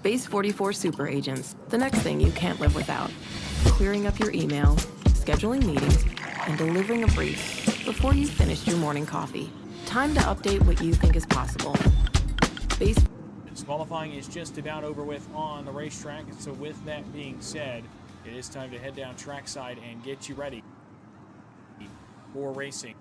Space 44 Super Agents, the next thing you can't live without. Clearing up your email, scheduling meetings, and delivering a brief before you finished your morning coffee. Time to update what you think is possible. Space Qualifying is just about over with on the racetrack, and so with that being said, it is time to head down trackside and get you ready for racing.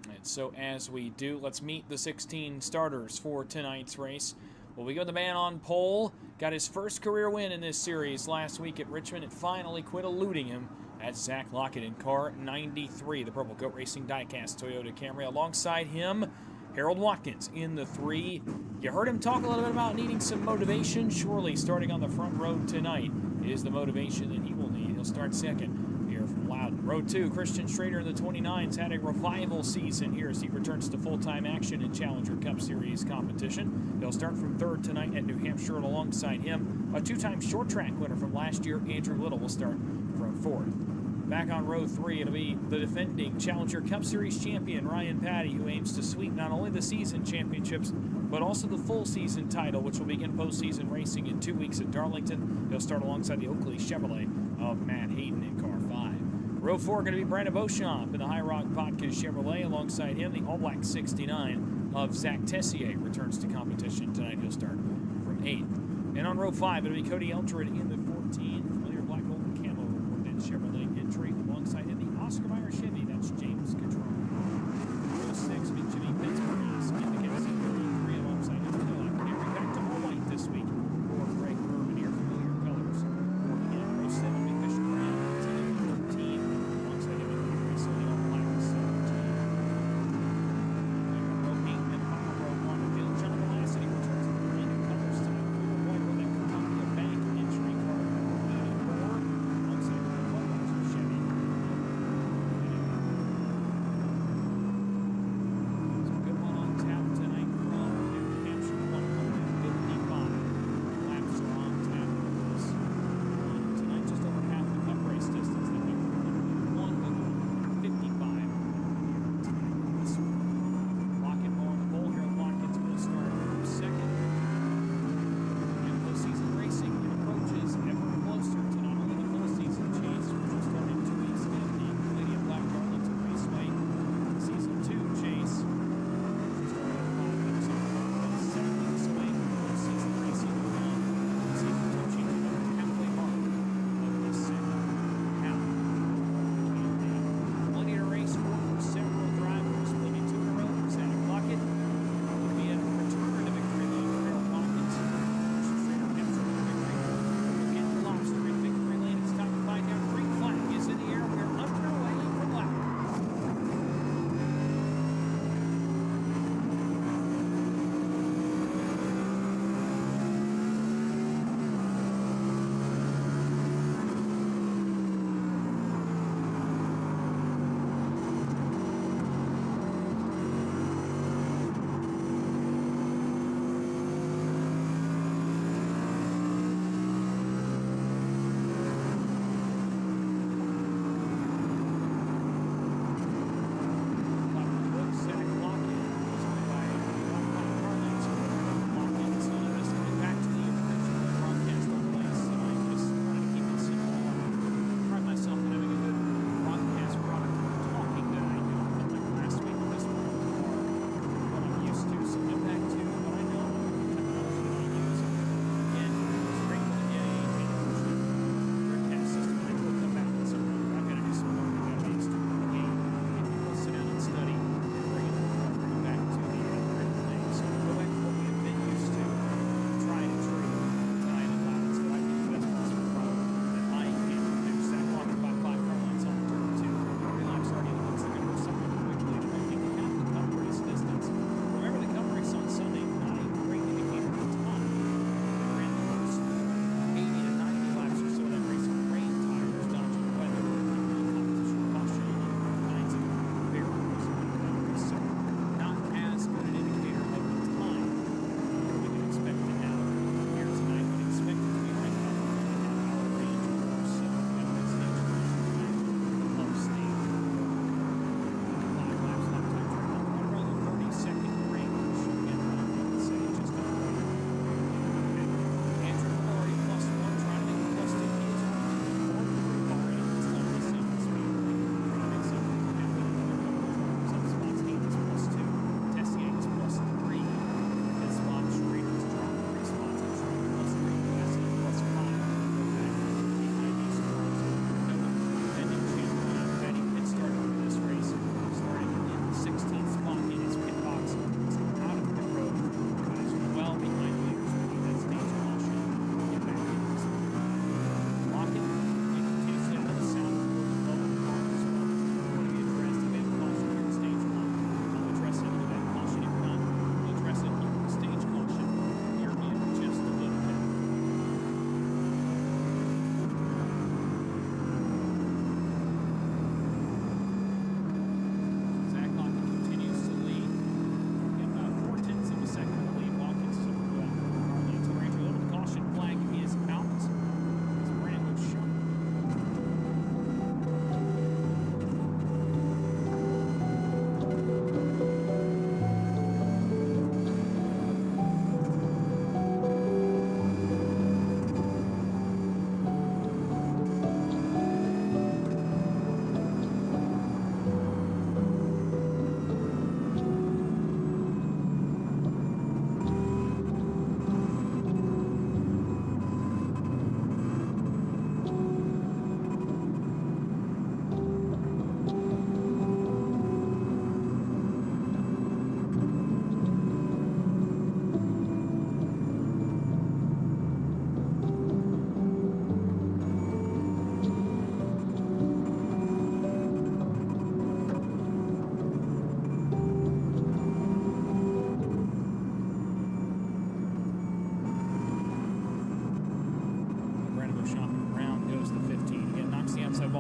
And so as we do, let's meet the 16 starters for tonight's race. Well, we go the man on pole, got his first career win in this series last week at Richmond. It finally quit eluding him. That's Zach Lockett in car 93, the Purple Goat Racing diecast Toyota Camry. Alongside him, Harold Watkins in the 3. You heard him talk a little bit about needing some motivation. Surely starting on the front row tonight is the motivation that he will need. He'll start second here from Loudon. Row 2, Christian Schrader in the 29's had a revival season here as he returns to full-time action in Challenger Cup Series competition. He'll start from third tonight at New Hampshire, and alongside him, a two-time short track winner from last year, Andrew Little, will start from fourth. Back on row 3, it'll be the defending Challenger Cup Series champion, Ryan Patty, who aims to sweep not only the season championships, but also the full season title, which will begin postseason racing in 2 weeks at Darlington. He'll start alongside the Oakley Chevrolet of Matt Hayden in car 5. Row 4 going to be Brandon Beauchamp in the High Rock Vodka Chevrolet. Alongside him, the All Black 69 of Zach Tessier returns to competition tonight. He'll start from 8th. And on row 5, it'll be Cody Eldred in the 14, familiar black gold camo Corvette Chevrolet entry. Alongside him, the Oscar Mayer Chevy. That's James Catrone. Row 6 will be Jimmy Pittsburgh in the KC 33 alongside him. Camry back to all white this week for Greg Urban here. Familiar colors for him. Row 7 will be Fisher Brown in the 13. Alongside him in the recently all black 17. Row 8 and final row 1 to field. John Velasquez returns to the brand new colors tonight. White with that Columbia Bank entry car 84. Alongside him, the Chevy.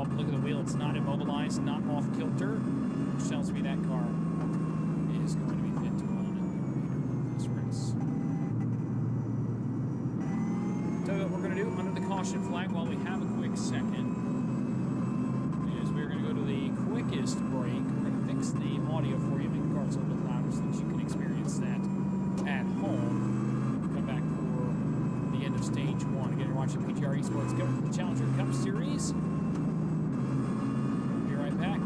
ball, but look at the wheel. It's not immobilized, not off kilter, which tells me that car is going to be fit to run in the remainder of this race. So what we're going to do under the caution flag while we have a quick second is we're going to go to the quickest break. We're going to fix the audio for you, make the cars a little bit louder so that you can experience that at home. Come back for the end of stage 1. Again, you're watching PGR Esports Cup, the Challenger Cup Series. Be right back.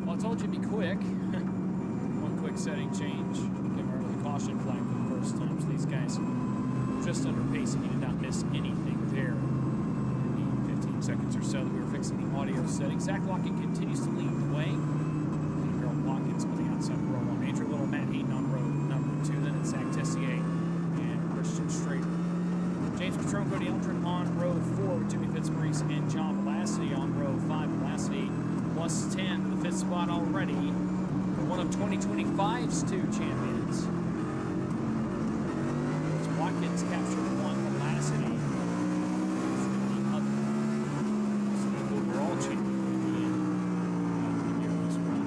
I told you to be quick. One quick setting change. Getting rid of the caution flag for the first time. So these guys just under pace, and he did not miss anything there in the 15 seconds or so that we were fixing the audio settings. Zach Lockett continues to lead the way. Harold Watkins on the outside of row 1. Andrew Little, Matt Hayden on row number 2. Then it's Zach Tessier and Christian Strader. James Patron, Cody Eldred on row 4 with Jimmy Fitzmaurice and John Velasquez on row 5. Velasquez plus 10 to the 5th spot already for one of 2025's 2 champions. As Watkins captured 1, Velasquez the other. So the overall champion at the end of the year as well.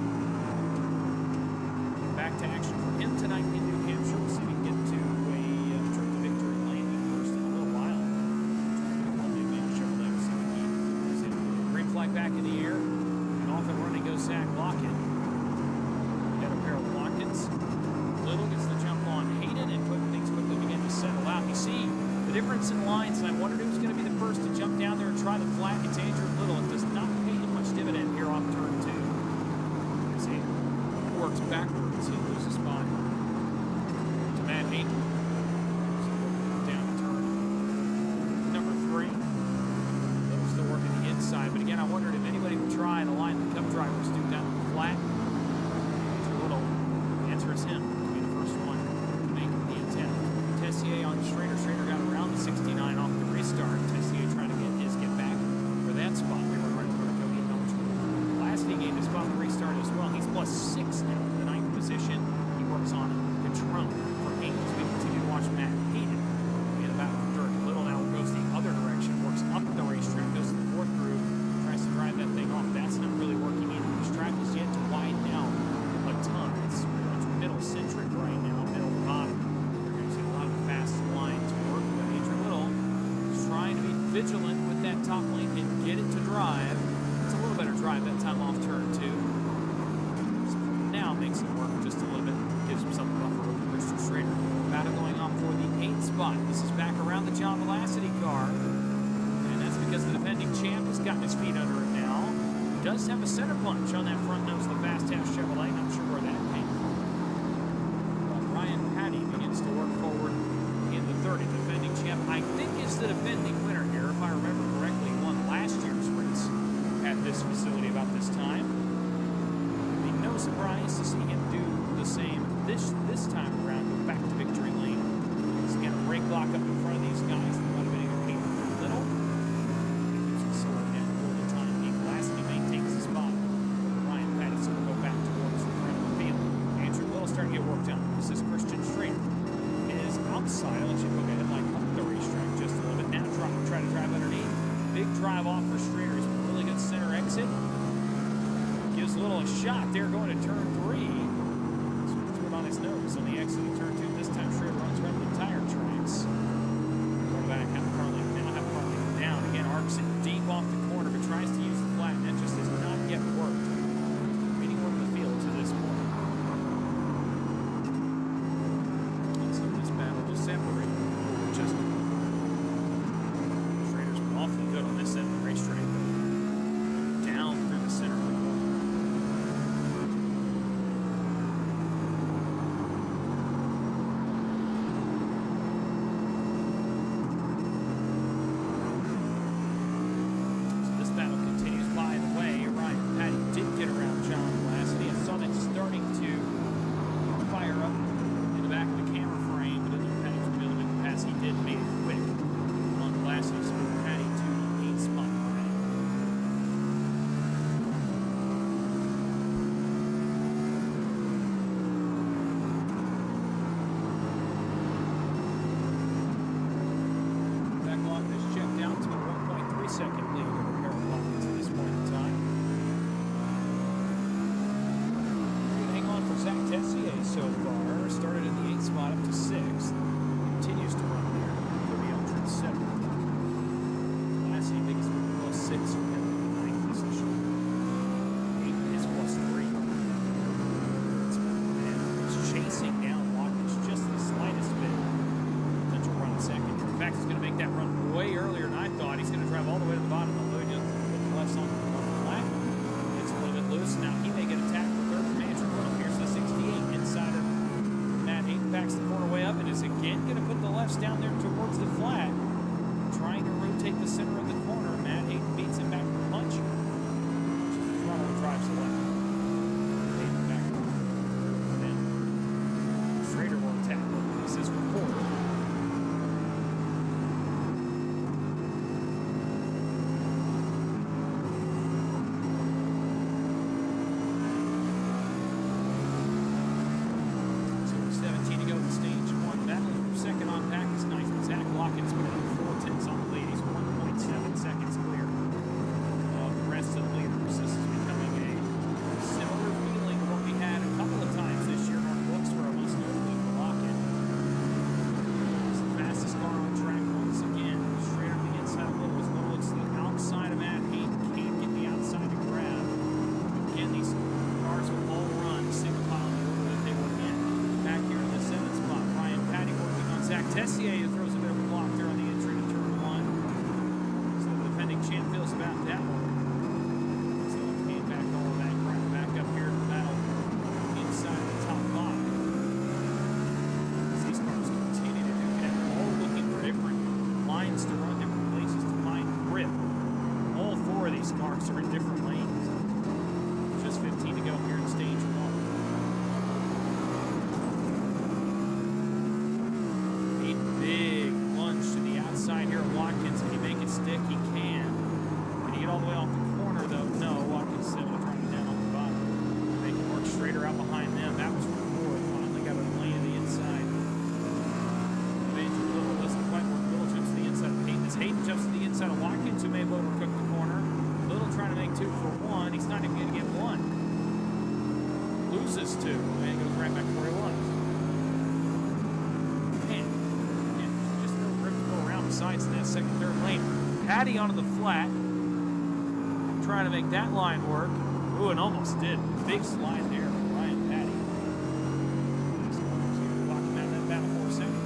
Back to action for him tonight in New Hampshire. We'll see if we can get to a trip to victory lane first in a little while. Green flag back in the air. Off and running goes Zach Lockett. Ahead of Harold Watkins. Little gets the jump on Hayden, and things quickly begin to settle out. You see the difference in lines, and I wondered who's going to be the first to jump down there and try the flat. It's Andrew Little. It does not pay him much dividend here off turn 2. As he works backwards, he loses spot to Matt Hayden. So down to turn number 3. Little's still working the inside, but again, I wondered if anybody would try the line the Cup drivers do down the flat. Andrew Little, the answer is him to be the first one to make the attempt. Tessier on Schrader. Schrader got around the 69 off the restart. Tessier trying to get back for that spot. We were running for Cody Eldred. Lastly gained a spot on the restart as well. He's plus 6 now to the 9th position. He works on control for 8 as we continue to watch Matt Hayden in the battle for third. Little now goes the other direction, works up the racetrack, goes to the 4th group, tries to drive that thing off. That's not really working either. This track is yet to widen out a ton. It's pretty much middle-centric right now, middle to bottom. You're going to see a lot of the fast line to work with. Andrew Little is trying to be vigilant with that top lane and get it to drive. It's a little better drive that time off turn 2. So now makes it work just a little bit. Gives himself a buffer with Christian Strader. Battle going on for the 8th spot. This is back around the John Velasquez car. Because the defending champ has gotten his feet under it now. He does have a center punch on that front nose of the fast half Chevrolet. Not sure where that came from. Well, Ryan Patty begins to work forward in the 30. Defending champ, I think, is the defending winner here. If I remember correctly, won last year's race at this facility about this time. It'd be no surprise to see him do the same this time around. Go back to victory lane. He's got a brake lock up in front of these guys. They're motivating their team a little. Starting to get worked on. This is Christian Strader. Is outside. I'll let you go ahead and up the racetrack just a little bit. Now try to drive underneath. Big drive off for Strader. He's a really good center exit. Gives Little a shot there going to turn 3. So he threw it on his nose on the exit of turn 2. This time Strader runs around the entire tracks. Going back, half car length now, half car length down. Again, arcs it deep off the corner, but tries to use the flat, and that just has not yet worked. Anywhere in the field to this point. Separate just Schrader's been awfully good on this end of the racetrack. Down through the center of the corner. So this battle spot up to 6th. Continues to run there. 30 Eldred 7th. Last I think it's +6 for him in the 9th position. 8 is +3. It's chasing down Watkins just the slightest bit. Potential run second. In fact, he's going to make that run way earlier than I thought. He's going to drive all the way to the bottom of the load. Put the lefts on the flat. It's a little bit loose. Now he may get attacked for third from Andrew Little. Here's the 68 inside of Matt Hayden. Backs the corner way up and is again going to put the lefts down there towards the flat. Trying to rotate the center of the corner. Matt Hayden beats him back with a punch. The throttle drives the left. Hayden back. Then Schrader will attack. This is for 4th. Tessier throws a bit of a block there on the entry to turn 1. So the defending champ feels about that one. So he came back all of that crap back up here to battle inside the top 5. As these cars continue to do that, all looking for different lines to run, different places to find grip. All 4 of these cars are in different lanes. Just 15 to go here in stage 1. Big lunge to the outside here of Watkins. Can he make it stick? He can. Can he get all the way off the corner, though? No. Watkins able to drive it down on the bottom. Make it work straighter out behind them. That was for 4th. Finally got a lane to the inside. Andrew Little doesn't quite work. Little jumps to the inside of Hayden. As Hayden jumps to the inside of Watkins, who may have overcooked the corner. Little trying to make 2 for 1. He's not even going to get 1. Loses 2. And goes right back to where he was. Sides in that second, third lane. Patty onto the flat. Trying to make that line work. Ooh, and almost did. Big slide there for Ryan Patty. Walking out of that battle for a second.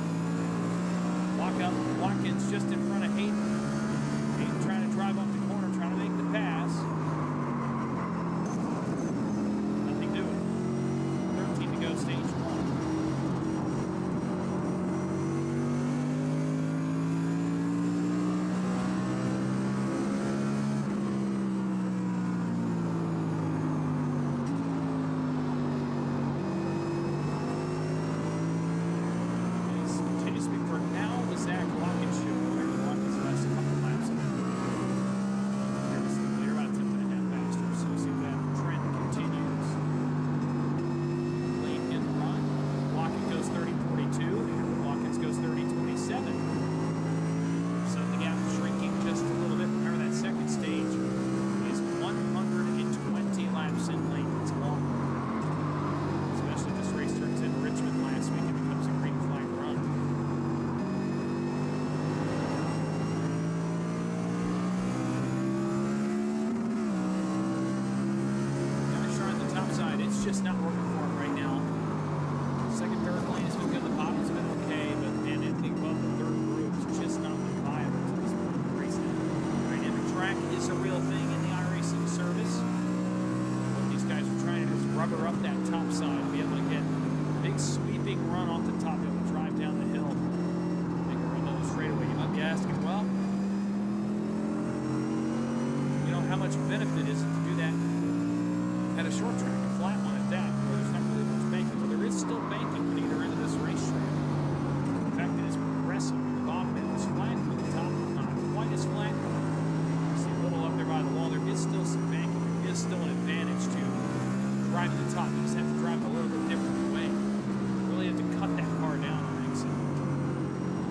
Walk up. Watkins just in front of Hayden. Hayden trying to drive up the corner, trying to make the pass. Nothing doing. 13 to go, stage 1. Just not working for him right now. Second, third lane has been good. The bottom's been okay, but man, anything above the third group is just not viable to this point of the race now. Dynamic track is a real thing in the iRacing service. What these guys are trying to do is rubber up that top side, be able to get a big sweeping run off the top, be able to drive down the hill, make a run down the straightaway. You might be asking, well, you know, how much benefit is it to do that at a short track, a flat one at that, where there's not really much banking, but there is still banking on either end of this racetrack. In fact, it is progressive. The bottom end is flat, but the top is not quite as flat. You see a little up there by the wall. There is still some banking. There is still an advantage to driving the top. You just have to drive it a little bit different way. You really have to cut that car down on exit.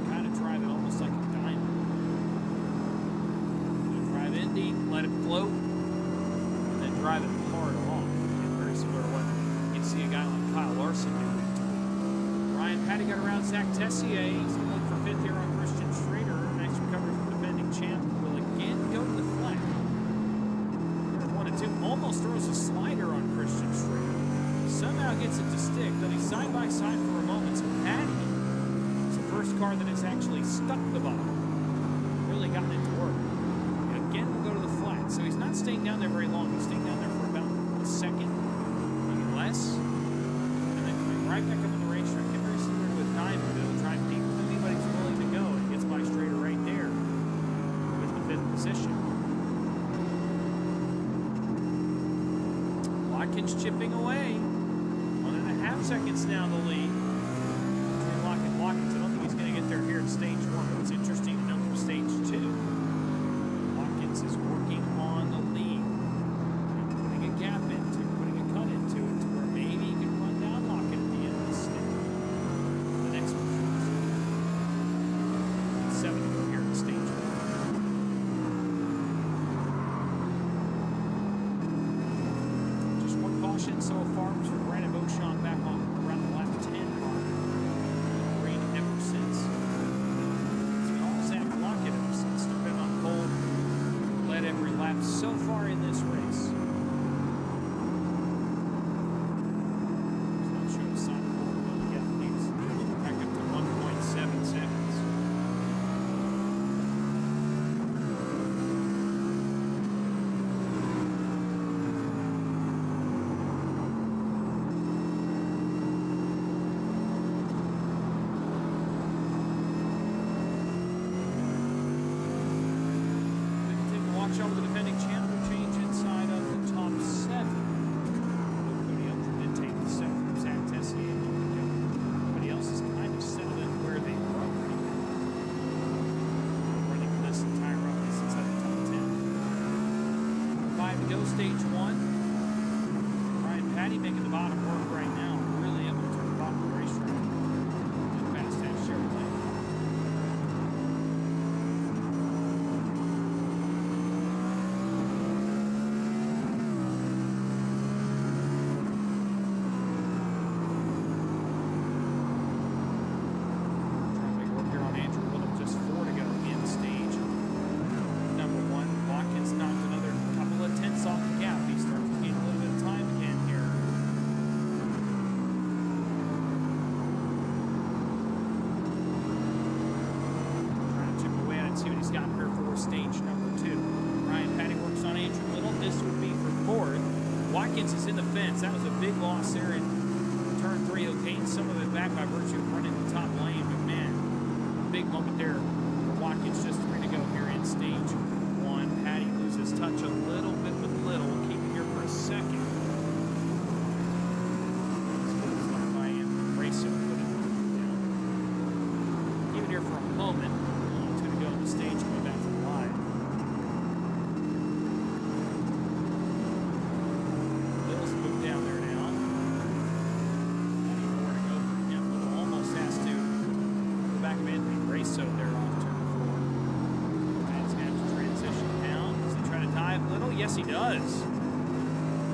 Kind of drive it almost like a diamond. You drive in deep, let it float, and then drive it hard off. Very similar to what you'd see a guy like Kyle Larson do. Ryan Patty got around Zach Tessier. He's going to look for fifth here on Christian Schrader. Nice recovery from defending champ. Will again go to the flat. 1 and 2. Almost throws a slider on Christian Schrader. Somehow gets it to stick. Then he's side by side for a moment. So Patty is the first car that has actually stuck the bottom. Really gotten it to work. And again, we'll go to the flat. So he's not staying down there very long. He's staying down there for about a second, maybe less. And then coming right back up on the racetrack. Get very similar to a diamond. It'll drive deeper than anybody's willing to go. And it gets by Schrader right there with the fifth position. Watkins chipping away. 1.5 seconds now the lead. Between Locke and Watkins. I don't think he's going to get there here in stage 1, but it's interesting to note from stage 2. Watkins is working on the lead. And putting a gap into it, putting a cut into it, to where maybe he can run down Lockett at the end of the stage. The next one. 7 to go here in stage 1. So far, was from Brandon Beauchamp back on around the lap 10 mark. Green ever since. It's been all Zach Lockett ever since. Been on pole, led every lap so far in this race. He's not showing a sign of pole yet. He's back up to 1.7 seconds. Over the defending champ will change inside of the top 7. Cody Eltron did take the 7 from Zach Tessier. Everybody else is kind of settled in where they were already. Running for this entire run, at least inside the top 10. 5 to go, stage 1. Ryan Patty making the bottom work right now. Really able to turn the bottom of the racetrack. And fast half Chevrolet. Stage number 2. Ryan Patty works on Andrew Little. This would be for 4th. Watkins is in the fence. That was a big loss there in turn 3. He'll gain some of it back by virtue of running the top lane. But man, big moment there for Watkins. Just 3 to go here in stage 1. Patty loses touch a little bit with Little. We'll keep it here for a second. Keep it here for a moment. 2 to go in the stage. Going back to the line. Little's moved down there now. Nowhere to go for him. Little almost has to go back of Anthony Braceau there off turn 4. Pat's going to have to transition down. Does he try to dive Little? Yes, he does.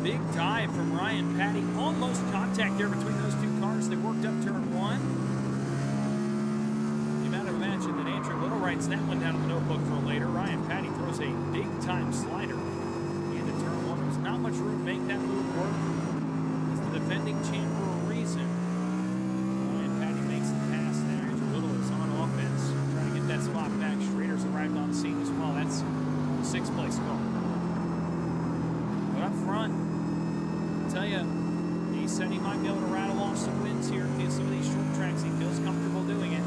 Big dive from Ryan Patty. Almost contact there between those two cars. They worked up turn 1. Imagine that Andrew Little writes that one down in the notebook for later. Ryan Patty throws a big-time slider into turn 1. There's not much room to make that move work. It's the defending champ for a reason. Ryan Patty makes the pass there. Andrew Little is on offense, trying to get that spot back. Schrader's arrived on scene as well. That's the 6th place car. But up front, I'll tell you, he said he might be able to rattle off some wins here in some of these short tracks. He feels comfortable doing it.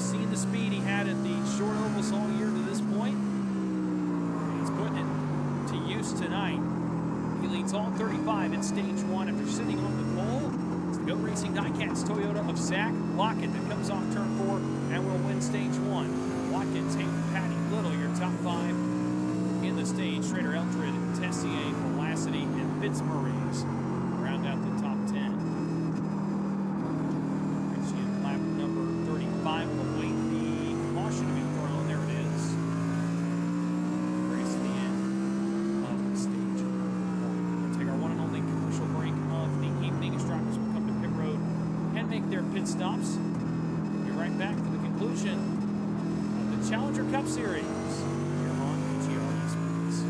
Seen the speed he had at the short ovals all year to this point. He's putting it to use tonight. He leads all 35 in stage 1 after sitting on the pole. It's the Go Racing Diecast Toyota of Zach Lockett that comes off turn 4 and will win stage 1. Watkins, Hayden, Patty, Little, your top 5 in the stage. Schrader, Eldred, Tessier, Velocity, and Fitzmaurice round out the top 10. Lap number 35 will await the caution to be thrown. There it is. Race to the end of the stage 1. We'll take our one and only commercial break of the evening as drivers will come to pit road and make their pit stops. right back for the conclusion of the Challenger Cup Series here on PGR Esports.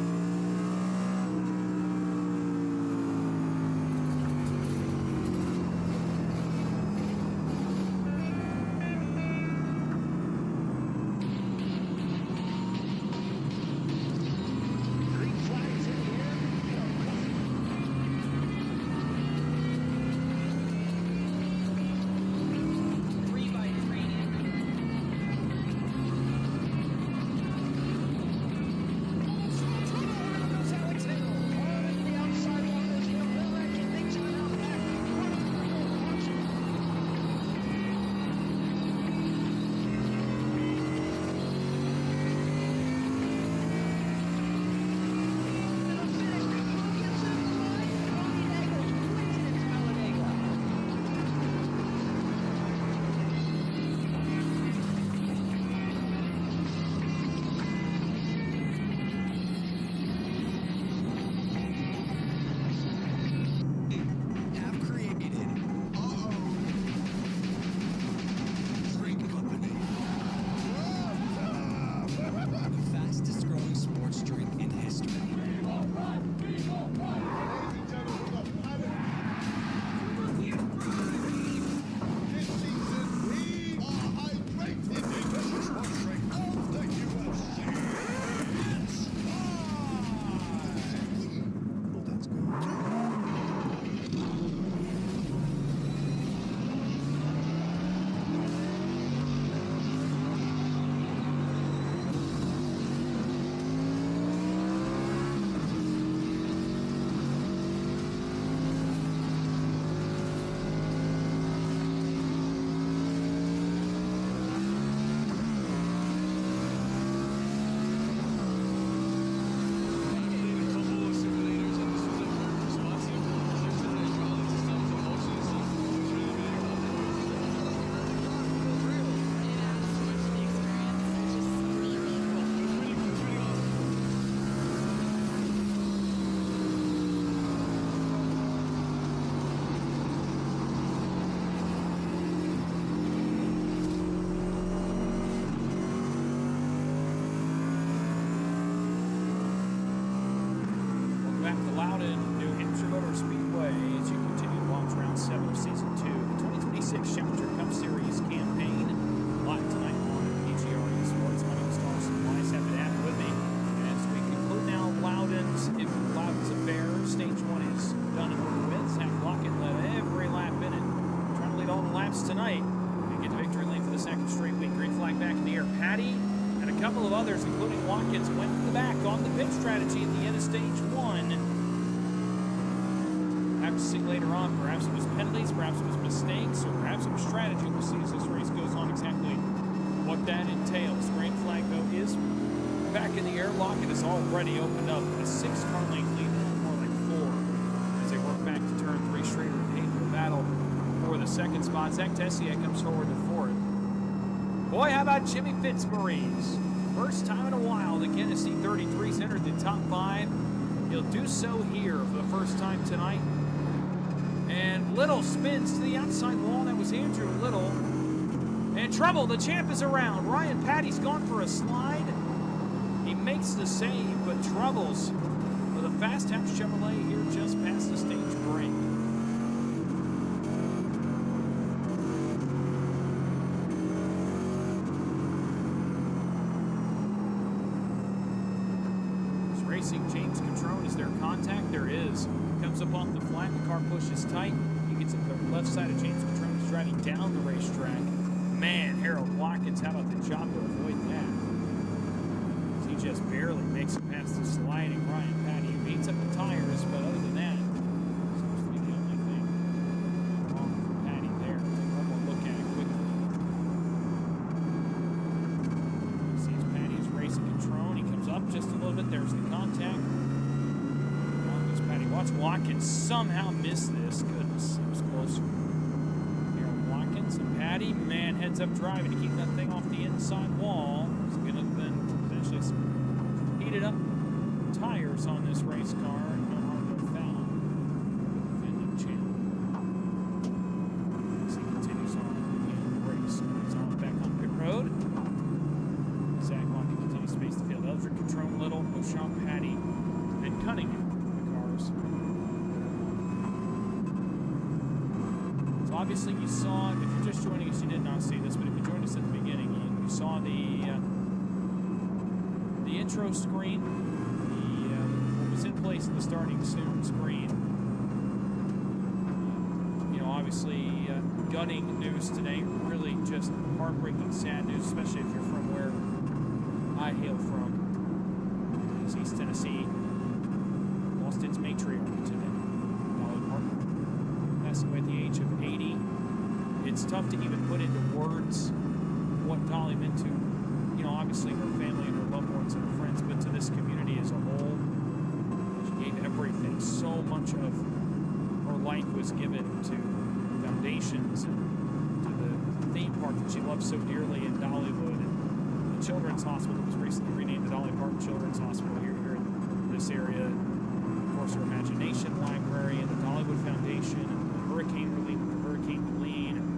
New Hampshire Motor Speedway as you continue to watch round 7 of season 2, the 2026 Challenger Cup Series campaign, live tonight on PGR Esports. My name is Dawson Weiss. Happy to have you with me as we conclude now Loudon's affair. Stage 1 is done and over with. Zach Lockett led every lap in it, trying to lead all the laps tonight and get to victory lane for the second straight week. Green flag back in the air. Patty and a couple of others, including Watkins, went to the back on the pit strategy at the end of stage 1. Have to see later on, perhaps it was penalties, perhaps it was mistakes, or perhaps it was strategy. We'll see as this race goes on exactly what that entails. Green flag, though, is back in the air. Lockett has already opened up a 6-car length lead, more like 4, as they work back to turn 3 straight and paid for the battle for the second spot. Zach Tessier comes forward to 4th. Boy, how about Jimmy Fitzmaurice? First time in a while the Genesee 33's entered the top 5. He'll do so here for the first time tonight. And Little spins to the outside wall. That was Andrew Little. And trouble, the champ is around. Ryan Patty's gone for a slide. He makes the save, but troubles for the Fast House Chevrolet here just past the stage break. Racing, James Catrone is their contact. There is. Comes up off the flat, the car pushes tight. He gets up the left side of James Catrone. He's driving down the racetrack. Man, Harold Watkins, how about the job to avoid that? He just barely makes it past the sliding Ryan Patty. He beats up the tires, but other than that, seems to be the only thing wrong with Patty there. Take one more look at it quickly. Sees Patty's racing Catrone. He comes up just a little bit. There's the contact. Watch Watkins somehow miss this. Goodness, it was closer. Here, Watkins and Patty, man, heads up driving to keep that thing off the inside wall. It's going to then potentially some heated up tires on this race car. No harm, no foul. Defending champ. As he continues on in the race. He's on the back So obviously you saw, if you're just joining us, you did not see this, but if you joined us at the beginning, you saw the intro screen, what was in place in the starting soon screen. Obviously gutting news today, really just heartbreaking, sad news, especially if you're from where I hail from. East Tennessee lost its matriarch today, Dolly Parton, passing away at the age of 80. It's tough to even put into words what Dolly meant to, obviously her family and her loved ones and her friends, but to this community as a whole. She gave everything. So much of her life was given to foundations and to the theme park that she loved so dearly in Dollywood, and the Children's Hospital that was recently renamed the Dolly Parton Children's Hospital here in this area. Of course, her Imagination Library and the Dollywood Foundation and the hurricane relief with the Hurricane Helene and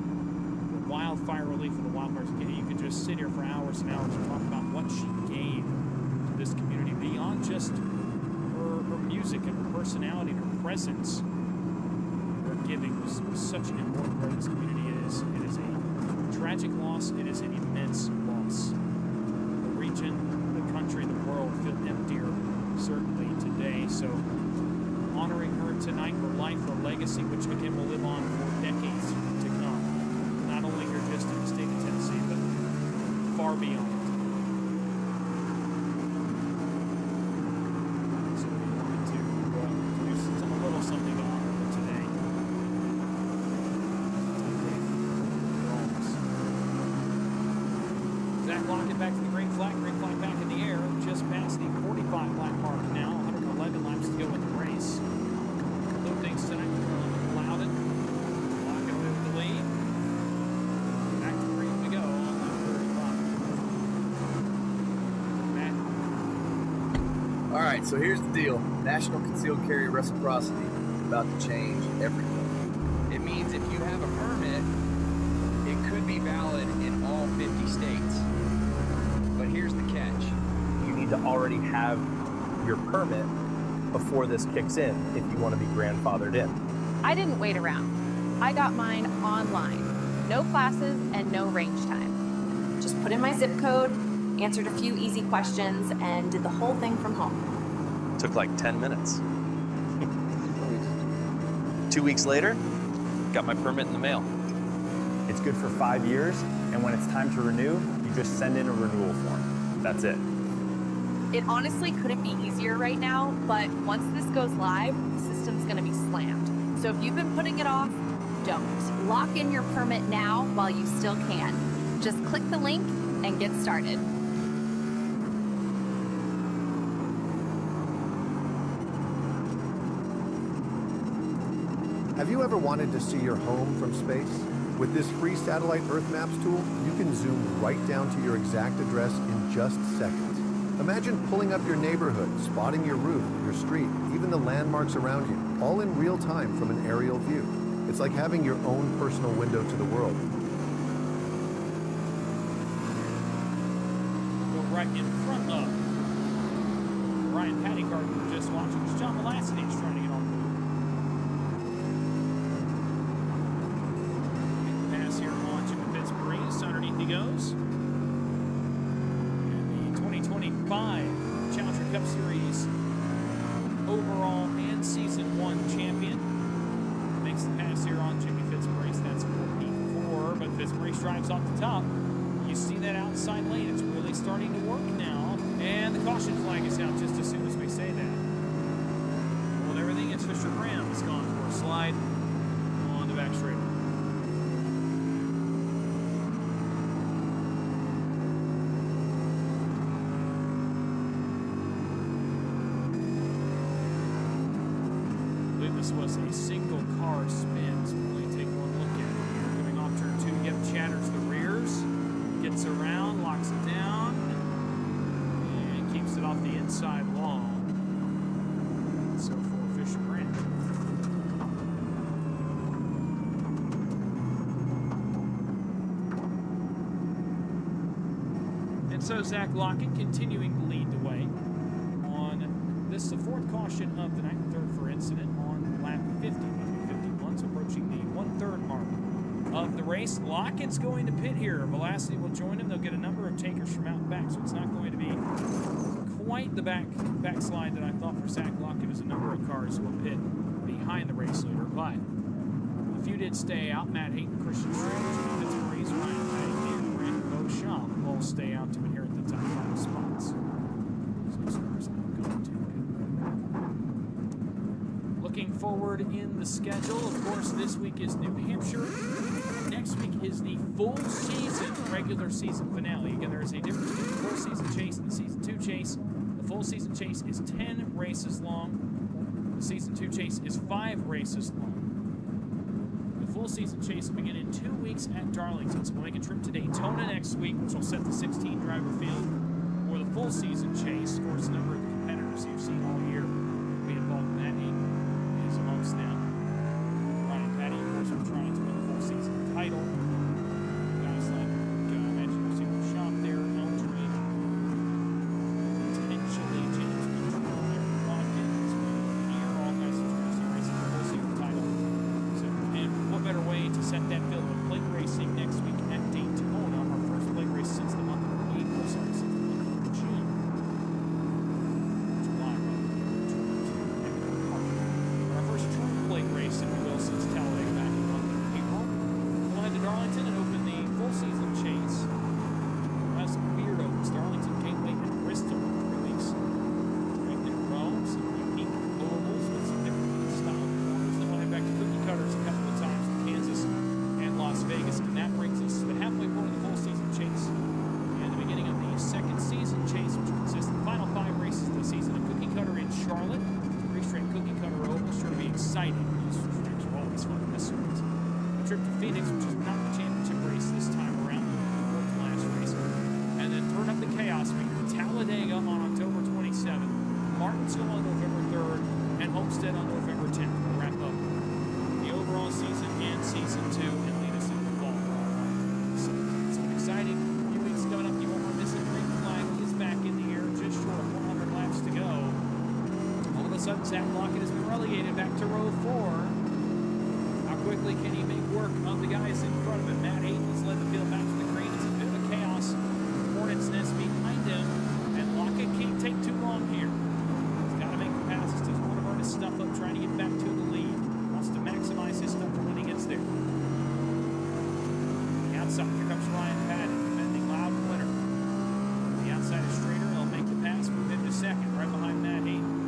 the wildfire relief with the wildfires. You could just sit here for hours and hours and talk about what she gave to this community beyond just her music and her personality and her presence. Giving was such an important part of this community. It is a tragic loss. It is an immense loss. The region, the country, the world feel emptier, certainly today. So honoring her tonight, her life, her legacy, which again will live on for decades to come. Not only here just in the state of Tennessee, but far beyond. So we wanted to do a little something to honor her today. Zach Lockett back to the green flag back in the air, just past the 45 lap mark now, 111 laps to go in the race. Blue things tonight from Loudon, Lockett with the lead. Back to green we go on lap 35. Matt. All right, so here's the deal. National Concealed Carry Reciprocity is about to change everything. It means if you have a permit, it could be valid in all 50 states. But here's the catch. You need to already have your permit before this kicks in if you want to be grandfathered in. I didn't wait around. I got mine online. No classes and no range time. Just put in my zip code, answered a few easy questions, and did the whole thing from home. Took like 10 minutes. 2 weeks later, got my permit in the mail. It's good for 5 years, and when it's time to renew, you just send in a renewal form. That's it. It honestly couldn't be easier right now, but once this goes live, the system's gonna be slammed. So if you've been putting it off, don't. Lock in your permit now while you still can. Just click the link and get started. Have you ever wanted to see your home from space? With this free satellite Earth Maps tool, you can zoom right down to your exact address in just seconds. Imagine pulling up your neighborhood, spotting your roof, your street, even the landmarks around you, all in real time from an aerial view. It's like having your own personal window to the world. Go right in front of Ryan Patty Gardner just watching. It's John Molassini's trying to get on board. Pass here on Jimmy Fitzmaurice. Underneath he goes. And the 2025 Challenger Cup Series overall and Season 1 champion makes the pass here on Jimmy Fitzmaurice. That's 44, but Fitzmaurice drives off the top. You see that outside lane. It's really starting to work now. And the caution flag is out just as soon as we say that. Well, everything is Fisher Graham has gone for a slide on the back straight. I believe this was a single car spin, so we'll only take one look at it here. Coming off turn 2, Geb chatters the rears, gets around, locks it down, and keeps it off the inside wall. So for Fisher Grant. And so Zach Lockett continuing to lead the way on this, the fourth caution of the night, third for incident on lap 50, 51, so approaching the 1/3 mark race. Lockett's going to pit here. Velocity will join him. They'll get a number of takers from out back, so it's not going to be quite the backslide that I thought for Zach Lockett, as a number of cars will pit behind the race leader. But a few did stay out. Matt Hayton, Christian Stranger, Fitzmaurice, Ryan Petty, and Brandon Beauchamp all stay out to inherit the top 5 spots. 6 cars now going to pit. Looking forward in the schedule, of course, this week is New Hampshire. Next week is the full season, regular season finale. Again, there is a difference between the full season chase and the season 2 chase. The full season chase is 10 races long. The season 2 chase is 5 races long. The full season chase will begin in 2 weeks at Darlington. So we'll make a trip to Daytona next week, which will set the 16 driver field for the full season chase. Of course, a number of the competitors you've seen all year will be involved in that. Is amongst them. Ryan Petty, of course, are trying to win the full season title. Guys like, I mentioned, you'll see Beauchamp there, Eldridge, potentially James Mitchell there, Watkins, here, all guys who are trying to see racing for the full season title. So, and what better way to set that field with plate racing next week at Daytona, our first plate race since the month of April, since the month of June. July, our first true plate race, if you will, since Talladega back in the month of April. We'll head to Darlington and open the full season chase. We'll have some weird opens. Darlington, Gateway, and Bristol in 3 weeks. Right there, Rome, some unique ovals with some different style corners. Then we'll head back to cookie cutters a couple of times in Kansas and Las Vegas. And that brings us to the halfway point of the full season chase. And the beginning of the second season chase, which consists of the final 5 races of the season. A cookie cutter in Charlotte. Straight cookie cutter oval, sure to be exciting. These tracks are always fun in this series. A trip to Phoenix, which is not the championship race this time around, the last race. And then turn up the chaos meter. Talladega on October 27th, Martinsville on November 3rd, and Homestead on November 10th. We'll wrap up the overall season and season 2 and lead us into the fall. So it's an exciting few weeks coming up. You won't want to miss it. Green flag is back in the air, just short of 100 laps to go. All of a sudden, Zach Lockett has been relegated back to row 4. How quickly can he make work of the guys in front of him? Matt Hayton has led the field back to the green. It's a bit of a chaos. Hornets nest behind him, and Lockett can't take too long here. He's got to make the passes. Doesn't want to burn his stuff up trying to get back to the lead. Wants to maximize his stuff for when he gets there. The outside, here comes Ryan Patton, defending Loudon winner. The outside is Strader. He'll make the pass, move into second, right behind Matt Hayton.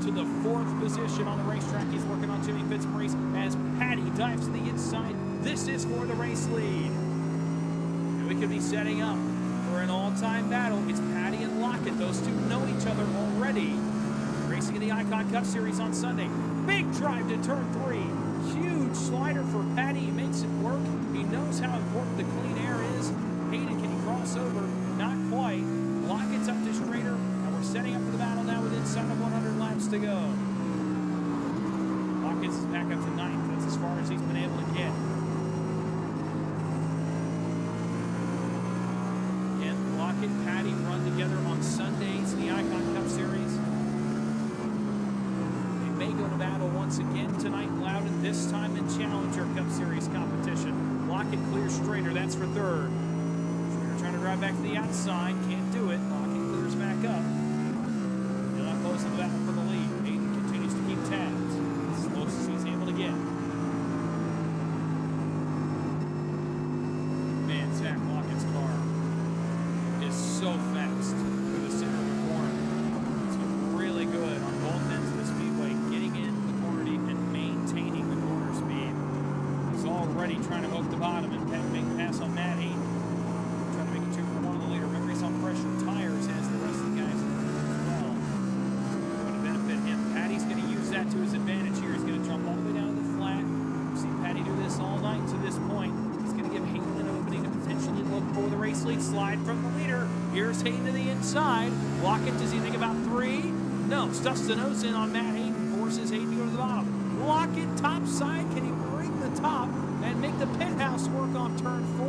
To the 4th position on the racetrack. He's working on Jimmy Fitzmaurice as Patty dives to the inside. This is for the race lead. And we could be setting up for an all-time battle. It's Patty and Lockett. Those two know each other already. Racing in the Icon Cup Series on Sunday. Big drive to turn 3. Huge slider for Patty. He makes it work. He knows how important the clean air is. Hayden, can he cross over? Not quite. Lockett's up to Strader. Setting up for the battle now with inside of 100 laps to go. Hawkins is back up to 9th. That's as far as he's been able to get. Again, Lockett and Patty run together on Sundays in the Icon Cup Series. They may go to battle once again tonight in Loudon, this time in Challenger Cup Series competition. Lockett clears Strader. That's for 3rd. Strader trying to drive back to the outside. Can't do it. Lockett clears back up. Close to the battle for the lead. Hayden continues to keep tabs as close as he's able to get. Man, Zach Lockett's car is so fast through the center of the corner. It's been really good on both ends of the speedway, getting in the corner deep and maintaining the corner speed. He's already trying to hook the bottom and make a pass on Matt Hayden. Trying to make a 2 for 1 on the leader. Remember, he's on pressure tires as the rest of the guys. That to his advantage here. He's going to jump all the way down to the flat. We've seen Patty do this all night to this point. He's going to give Hayden an opening to race lead slide from the leader. Here's Hayden to the inside. Lockett, does he think about 3? No, stuffs the nose in on Matt Hayden, forces Hayden to go to the bottom. Lockett top side, can he bring the top and make the pit house work on turn 4?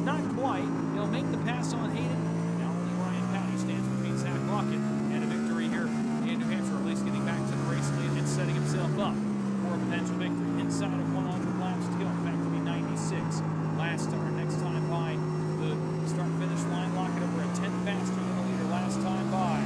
Not quite. He'll make the pass on Hayden. Now only Ryan Patty stands between Zach Lockett and a victory here in New Hampshire, at least getting back to the race lead and setting himself up for a potential victory. Inside of 100 laps to go. In fact, it'll be 96. Last start, next time by the start-finish line. Lockett over a 10th faster than the leader last time by.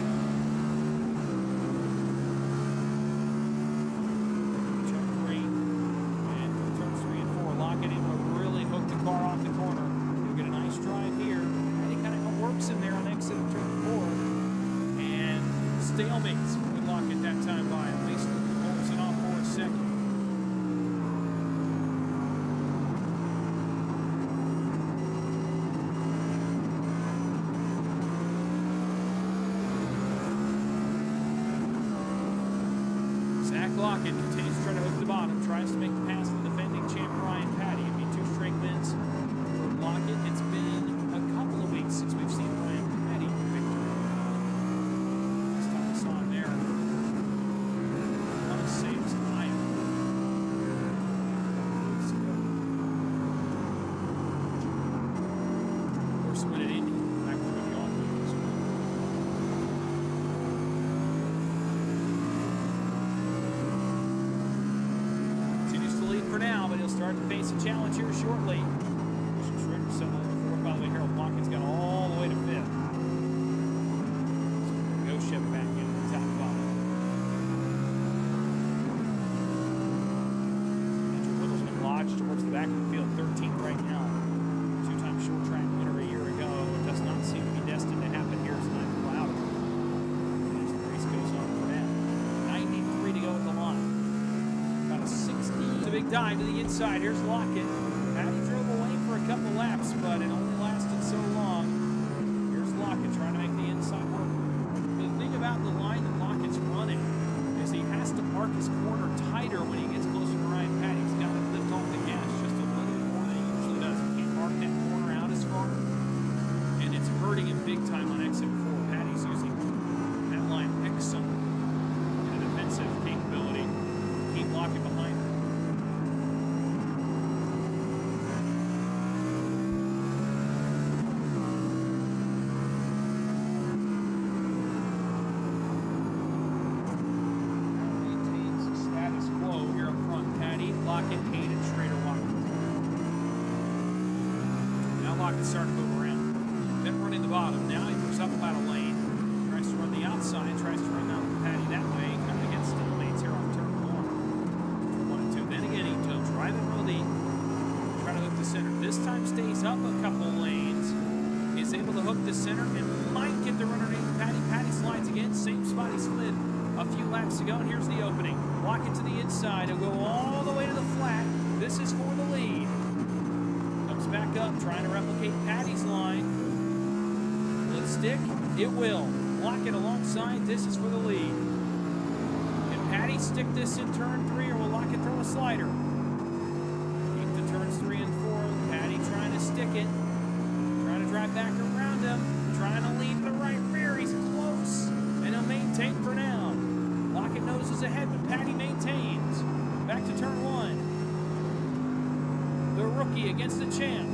Check 3. And turns 3 and 4. Lockett able to really hook the car off the corner. He'll get a nice drive here. And he kind of works in there on exit of turn 4. And stalemates with Lockett that time by. At least holds it off for a second. Lockett continues to try to hook the bottom, tries to make the pass to the defending champ Ryan Patty. It'd be 2 straight wins for Lockett. It's been a couple of weeks since we've seen Ryan Patty victory. Last time we saw him there, I want to say it was Iowa. Of course, when it Indy, back to the off week. For now, but he'll start to face a challenge here shortly. Schroeder settled in 4th. By the way, Harold Lockett's got all the way to 5th. So go Chevy back in the top 5. Andrew Little's been lodged towards the back of the field, 13th right now. 2-time short track winner a year ago. It does not seem to be destined to happen here tonight for Louder. As the race goes on for now. 93 to go at the line. About a 60. Big dive to the inside. Here's Lockett. Patty drove away for a couple laps, but it only lasted so long. Here's Lockett trying to make the inside work. The thing about the line that Lockett's running is he has to park his corner tighter when he gets closer to Ryan Patty. He's got to lift off the gas just a little bit more than he usually does. He can't park that corner out as far, and it's hurting him big time on exit 4. Patty's using that line excellent in a defensive capability. Keep Lockett behind him. Starting to move around. Then running the bottom. Now he moves up about a lane. Tries to run the outside. Tries to run out Patty that way. Kind of against the lanes here off turn 1. 1 and 2. Then again, he'll drive it real deep. Try to hook the center. This time stays up a couple lanes. Is able to hook the center and might get the run underneath Patty. Patty slides again. Same spot he slid a few laps ago. And here's the opening. Lock it to the inside. He'll go all the way to the flat. This is for the lead. Back up, trying to replicate Patty's line. Will it stick? It will. Lock it alongside. This is for the lead. Can Patty stick this in turn 3, or will Lockett throw a slider? Keep the turns 3 and 4. Patty trying to stick it. Trying to drive back around him. Trying to leave the right rear. He's close. And he'll maintain for now. Lockett noses ahead, but Patty maintains. Back to turn 1. The rookie against the champ.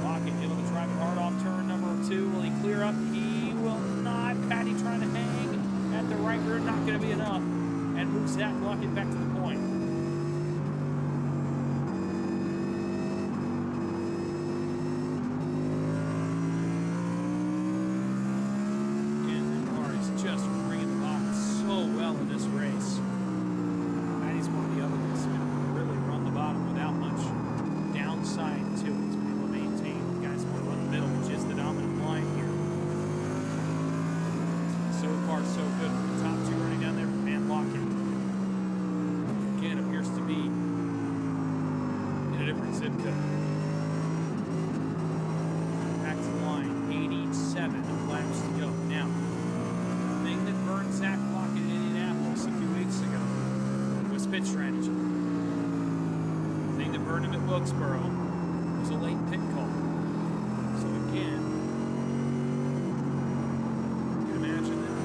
Lockett able to drive it hard off turn number 2. Will he clear up? He will not. Patty trying to hang at the right rear. Not going to be enough. And moves Zach Lockett back to the point. Again, the car is just bringing the box so well in this race. Patty's one of the other ones. Without much downside to it. He's been able to maintain. The guys want to run the middle, which is the dominant line here. So far, so good for the top 2 running down there. Man, Lockett again appears to be in a different zip code. Back to the line, 87 laps to go. Now, the thing that burned Zach Lockett in Indianapolis a few weeks ago was pit strategy. That burned him at Wilkesboro was a late pit call. So again, you can imagine that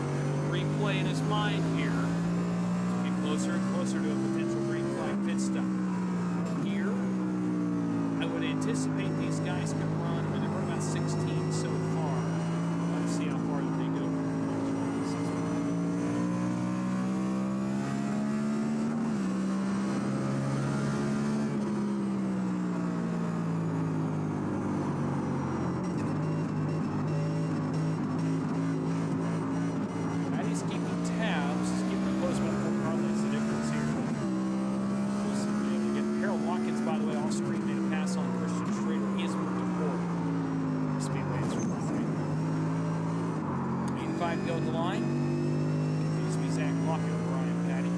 replay in his mind here. Get closer and closer to a potential green flag pit stop. Here, I would anticipate these guys can run. I mean, they've run about 16 so far. Let's see how far that they go. Patty's keeping tabs. He's keeping a close one for car. That's the difference here. Harold Watkins, by the way, off screen, made a pass on Christian Schrader. He has moved to fourth. Speedway is right. 85 go at the line. Continues to be Zach Lockett over Ryan Patty.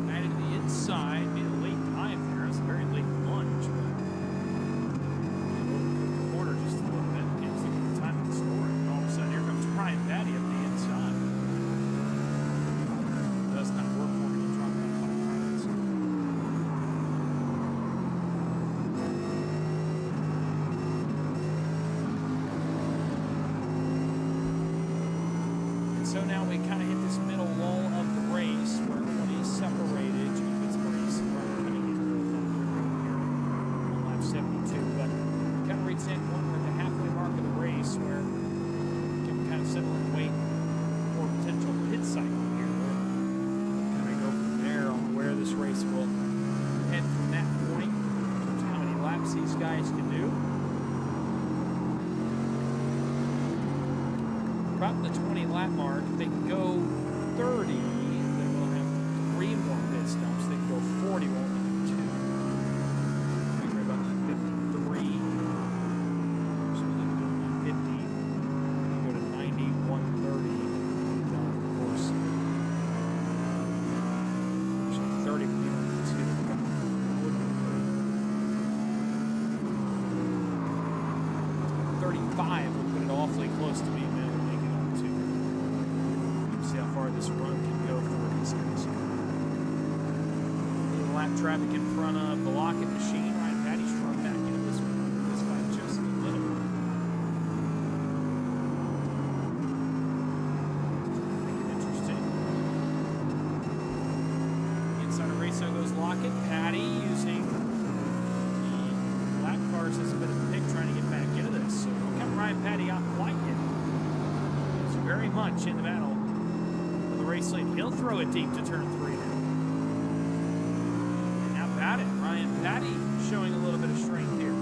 Patty to the inside, made a late dive there. That's a very late lunge. Quarter just a little bit. Can't see the time of the story. And all of a sudden, here comes Ryan Patty up the inside. Does kind of work for him to drop that 5 minutes. And so now we kind of hit this middle lull of the race where everybody is separated. Jacob's race coming into the here on lap 72. But kind of reach that point where the halfway mark of the race where we can kind of settle and wait for a potential pit cycle here. We'll kind of go from there on where this race will head from that point in terms of how many laps these guys can do. About the 20 lap mark, if they can go 30, then we'll have 3 more pit stops. They can go 40, we'll only do 2. We're about 53. So we can go to 50. We can go to 90, 130. Down, of course. Actually, 30 would be only 2. Would be 35 would put it awfully close to being able to make it on 2. See how far this run can go for these guys. Little lap traffic in front of the Lockett machine. Ryan Patty's run back into this fight just a little bit. Make it interesting. Inside of race, so goes Lockett. Patty using the lap cars as a bit of a pick, trying to get back into this. So look how Ryan Patty out like it. He's very much in the battle. Race lead. He'll throw it deep to turn 3 now. And how about it? Ryan Patty showing a little bit of strength here.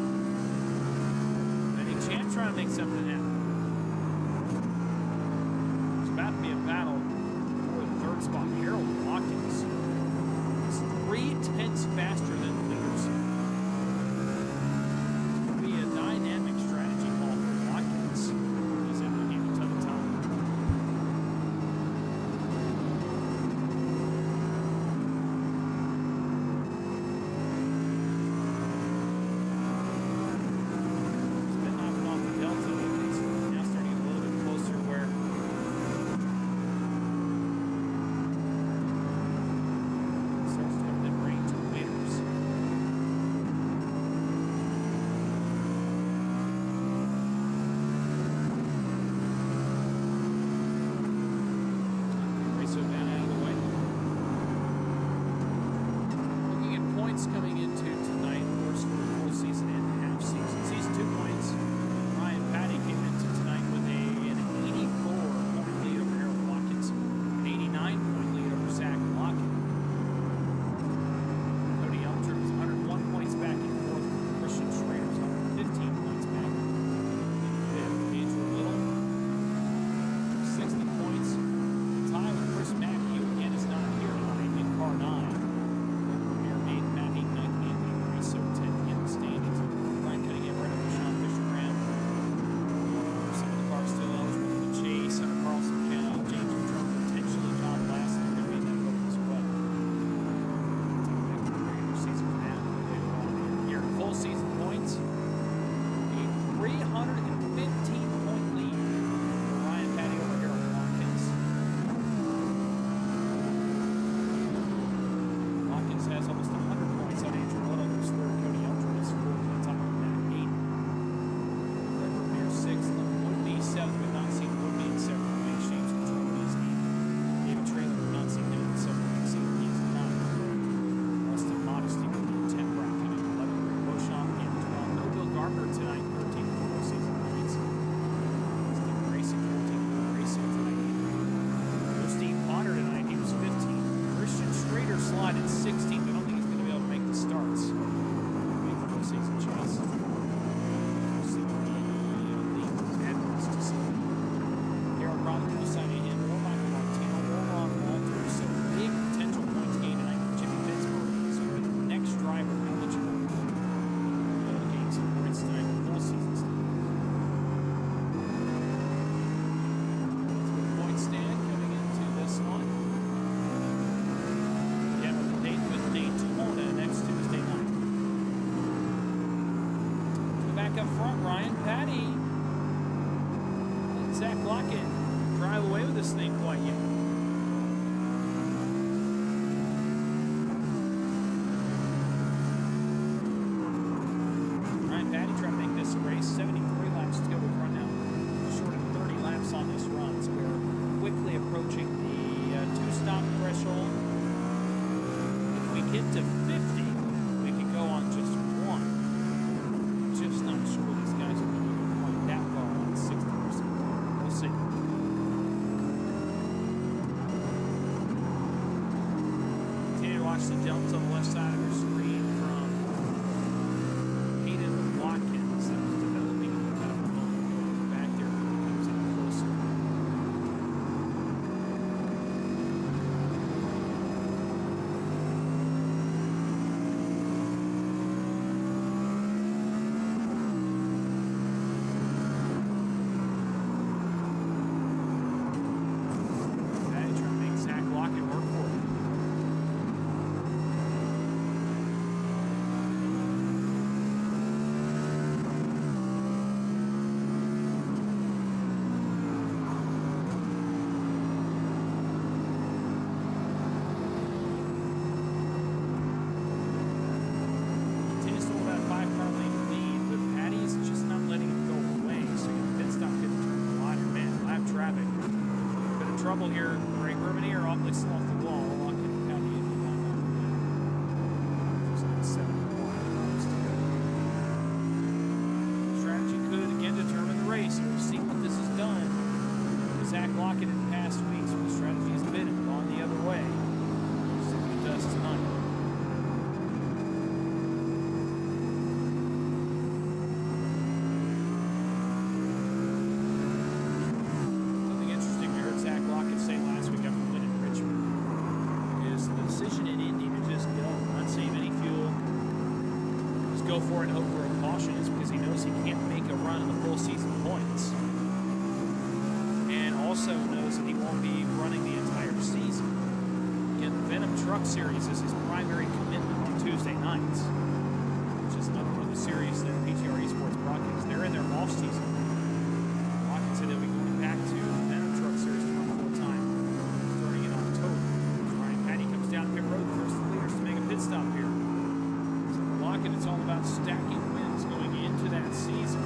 Any chance trying to make something happen. It's about to be a battle for the 3rd spot. Harold Watkins is 3/10 faster than the leaders. It's going to be a dynamic strategy call for Watkins. He's able to handle a ton of time. Coming into tonight, of course, for the full season and half season. Season 2 points. Ryan Patty came into tonight with an 84-point lead over Harold Watkins, an 89-point lead over Zach Lockett. Cody Elmter was 101 points back in 4th. Christian Schrader was 115 points back in 5th. Andrew Little, 60 points. Tie with Chris Mack, who again is not here tonight in car 9. qualified in 16th. I don't think he's going to be able to make the starts. Make the postseason chase. We'll see what the Edwards to see. Garrett Rogers, Sonny Hill, Michael Martino, Ron Walters. So big potential points gain tonight for Jimmy Pittsburgh. So we're the next driver eligible to gain some points tonight for full season stuff. Point stand coming into this one. Again, with the date with Daytona next Tuesday night. So back up front, Ryan Patty. Let Zach Lockett drive away with this thing quite yet. Ryan Patty trying to make this race 73 laps to go. We've run now short of 30 laps on this run, so we're quickly approaching the two-stop threshold. If we get to 50, we can go on just one. Just not sure these guys are going to go quite that far on 60%. We'll see. Continue to watch the jumps on the left side of your screen from Hayden Watkins. That was developing in the top back there. Comes in closer. Patty trying to make Zach Lockett work for it. Continues to hold that 5-car lane lead, but Patty is just not letting him go away. So the pit stop could turn the line. Man, lap traffic. Bit of trouble here. Ray Bermanier awfully slow off the wall. Locking Patty in the line. Just like 7 laps to go. Strategy could again determine the race. We'll see what this has done. Zach Lockett in the past weeks, the strategy has been gone the other way. See what he does tonight. Something interesting we heard Zach Lockett say last week after winning Richmond is the decision in Indy to just go, not save any fuel, just go for it and hope for a caution is because he knows he can't make a run in the full season points. And also knows that he won't be running the entire season. Again, the Venom Truck Series is his primary commitment on Tuesday nights, which is another one of the series that PTR Esports broadcasts. They're in their off season. Lockett said they'll be going back to the Venom Truck Series to run full time starting in October. Ryan Patty comes down pit road, first of the leaders to make a pit stop here. So for Lockett, it's all about stacking wins going into that season.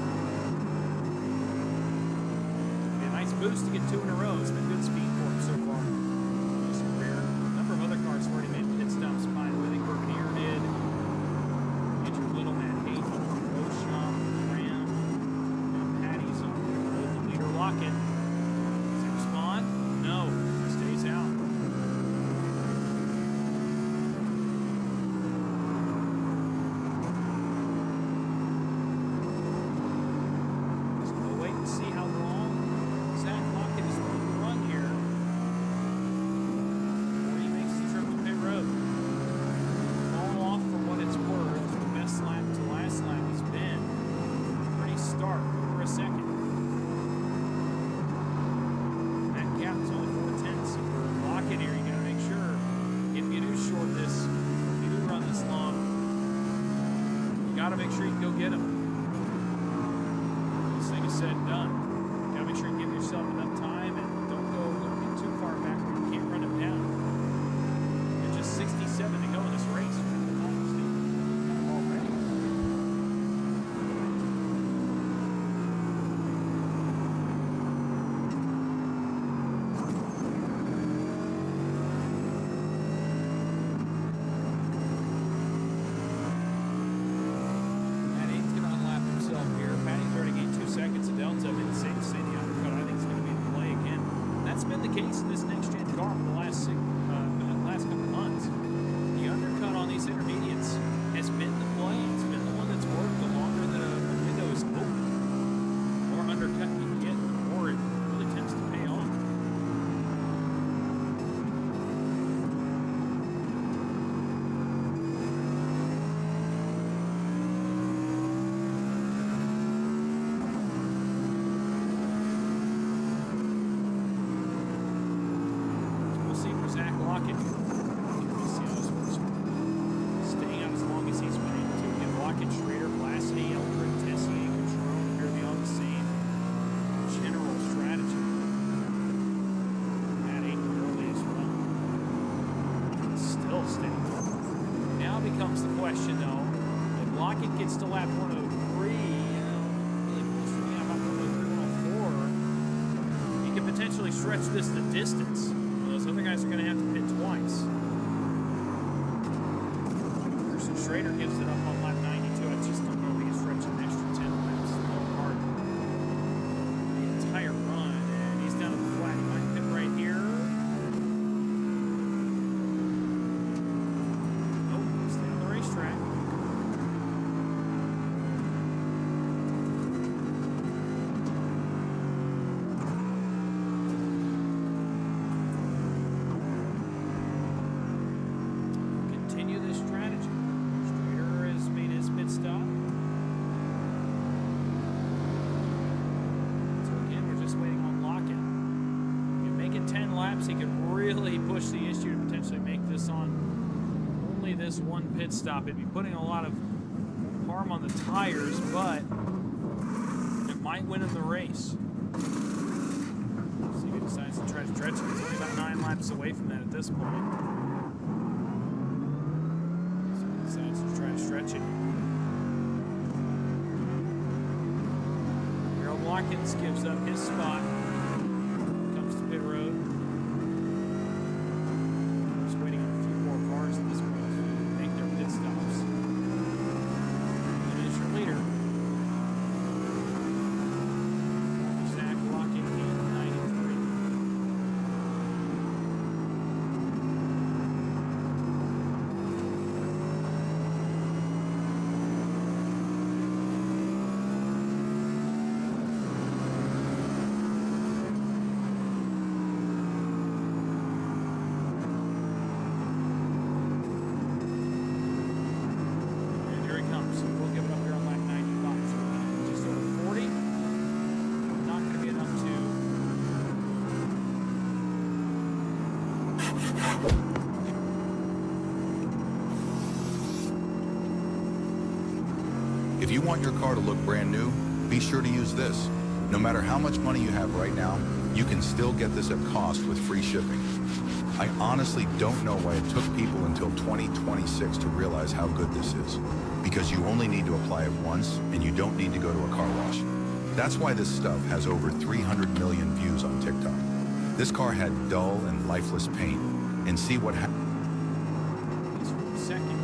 Be a nice boost to get 2 in a row. It's been good speed for him so far in his career. A number of other cars have already made pit stops by the way. I think Berkanier did. Andrew Little, Matt Hayden, Beauchamp, Graham, and Patty's on pit road. The leader Lockett. Does he respond? No. He stays out. So we'll wait and see how long Zach Lockett is going to run here before he makes the trip to pit road. Falling off for what it's worth, the best lap to last lap has been pretty stark, over a second. That gap is only 4/10. So for Lockett here, you got to make sure if you do short this, if you do run this long, you got to make sure you can go get him. This thing is said and done. You got to make sure you give yourself enough time and don't go too far back where you can't run him down. There's just 67 to go in this race. Already. Patty's going to unlap himself here. Patty's already gained 2 seconds of delta. I mean, say the undercut, I think it's going to be the Lockett. Let's see how this works. Staying out as long as he's been able to. Again, Lockett, Schrader, Blasity, Eldred, Tessier, Catrone appear to be on the same general strategy. At 8 early as well. Still steady. Now becomes the question, though, if Lockett gets to lap 103, really close to about 103, 104, he could potentially stretch this the distance. Those other guys are going to have to pit twice. Carson Schrader gives it up on lap 92. I just don't know if he can stretch an extra 10 laps. It's going hard. The entire run, and he's down at the flat. He might pit right here. Nope, stay on the racetrack. Continue this strategy. Streeter has made his pit stop. So again, we're just waiting on Lockett. You make it 10 laps, he could really push the issue to potentially make this on only this one pit stop. It'd be putting a lot of harm on the tires, but it might win him the race. See if he decides to try to stretch it. He's only about 9 laps away from that at this point. Decides to try to stretch it. Harold Watkins gives up his spot. Comes to pit road. Just waiting on a few more cars at this point to make their pit stops. And it is your leader. Zach Lockett in 93. And here he comes. We'll give it up here on lap 95. So just over 40. Not going to be enough If you want your car to look brand new, be sure to use this. No matter how much money you have right now, you can still get this at cost with free shipping. I honestly don't know why it took people until 2026 to realize how good this is. Because you only need to apply it once, and you don't need to go to a car wash. That's why this stuff has over 300 million views on TikTok. This car had dull and lifeless paint, and see what happened. He's for second.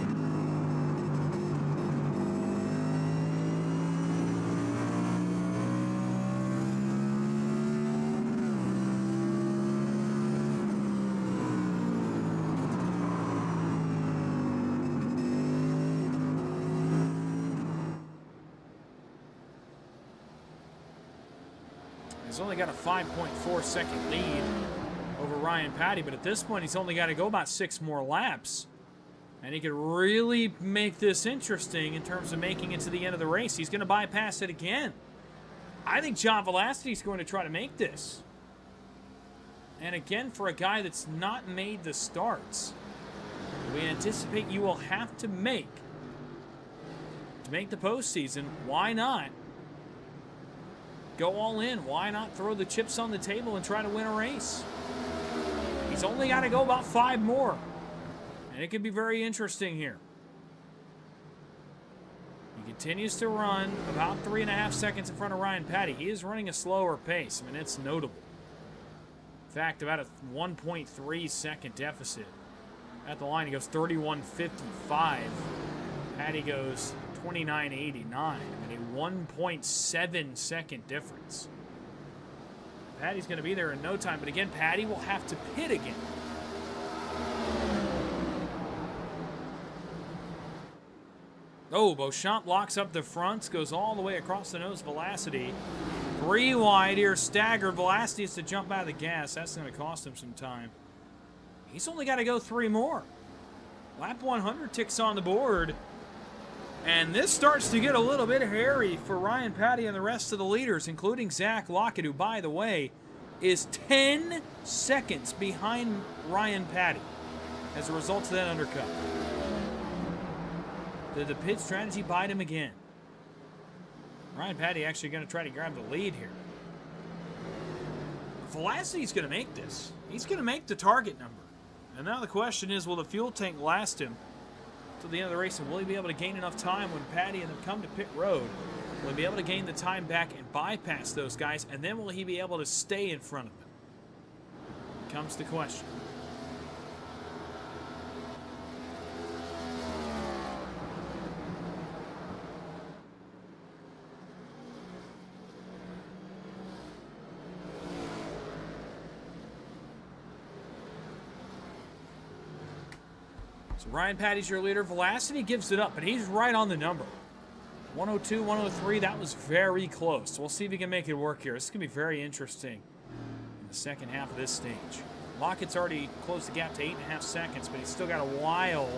He's only got a 5.4 second lead over Ryan Patty, but at this point he's only got to go about 6 more laps. And he could really make this interesting in terms of making it to the end of the race. He's going to bypass it again. I think John Velocity's going to try to make this. And again, for a guy that's not made the starts, we anticipate you will have to make the postseason. Why not go all in? Why not throw the chips on the table and try to win a race? He's only got to go about 5 more. And it could be very interesting here. He continues to run about 3.5 seconds in front of Ryan Patty. He is running a slower pace. I mean, it's notable. In fact, about a 1.3 second deficit. At the line, he goes 31.55. Patty goes 29.89. I mean, a 1.7 second difference. Patty's going to be there in no time, but again, Patty will have to pit again. Oh, Beauchamp locks up the fronts, goes all the way across the nose of Velocity. 3 wide here, staggered. Velocity has to jump out of the gas. That's going to cost him some time. He's only got to go 3 more. Lap 100 ticks on the board. And this starts to get a little bit hairy for Ryan Patty and the rest of the leaders, including Zach Lockett, who, by the way, is 10 seconds behind Ryan Patty. as a result of that undercut. Did the pit strategy bite him again? Ryan Patty actually going to try to grab the lead here. Velocity's going to make this. He's going to make the target number. And now the question is, will the fuel tank last him till the end of the race? And will he be able to gain enough time when Patty and them come to pit road? Will he be able to gain the time back and bypass those guys? And then will he be able to stay in front of them? Comes the question. So Ryan Patty's your leader. Velocity gives it up, but he's right on the number. 102, 103, that was very close. We'll see if he can make it work here. This is going to be very interesting in the second half of this stage. Lockett's already closed the gap to 8.5 seconds, but he's still got a while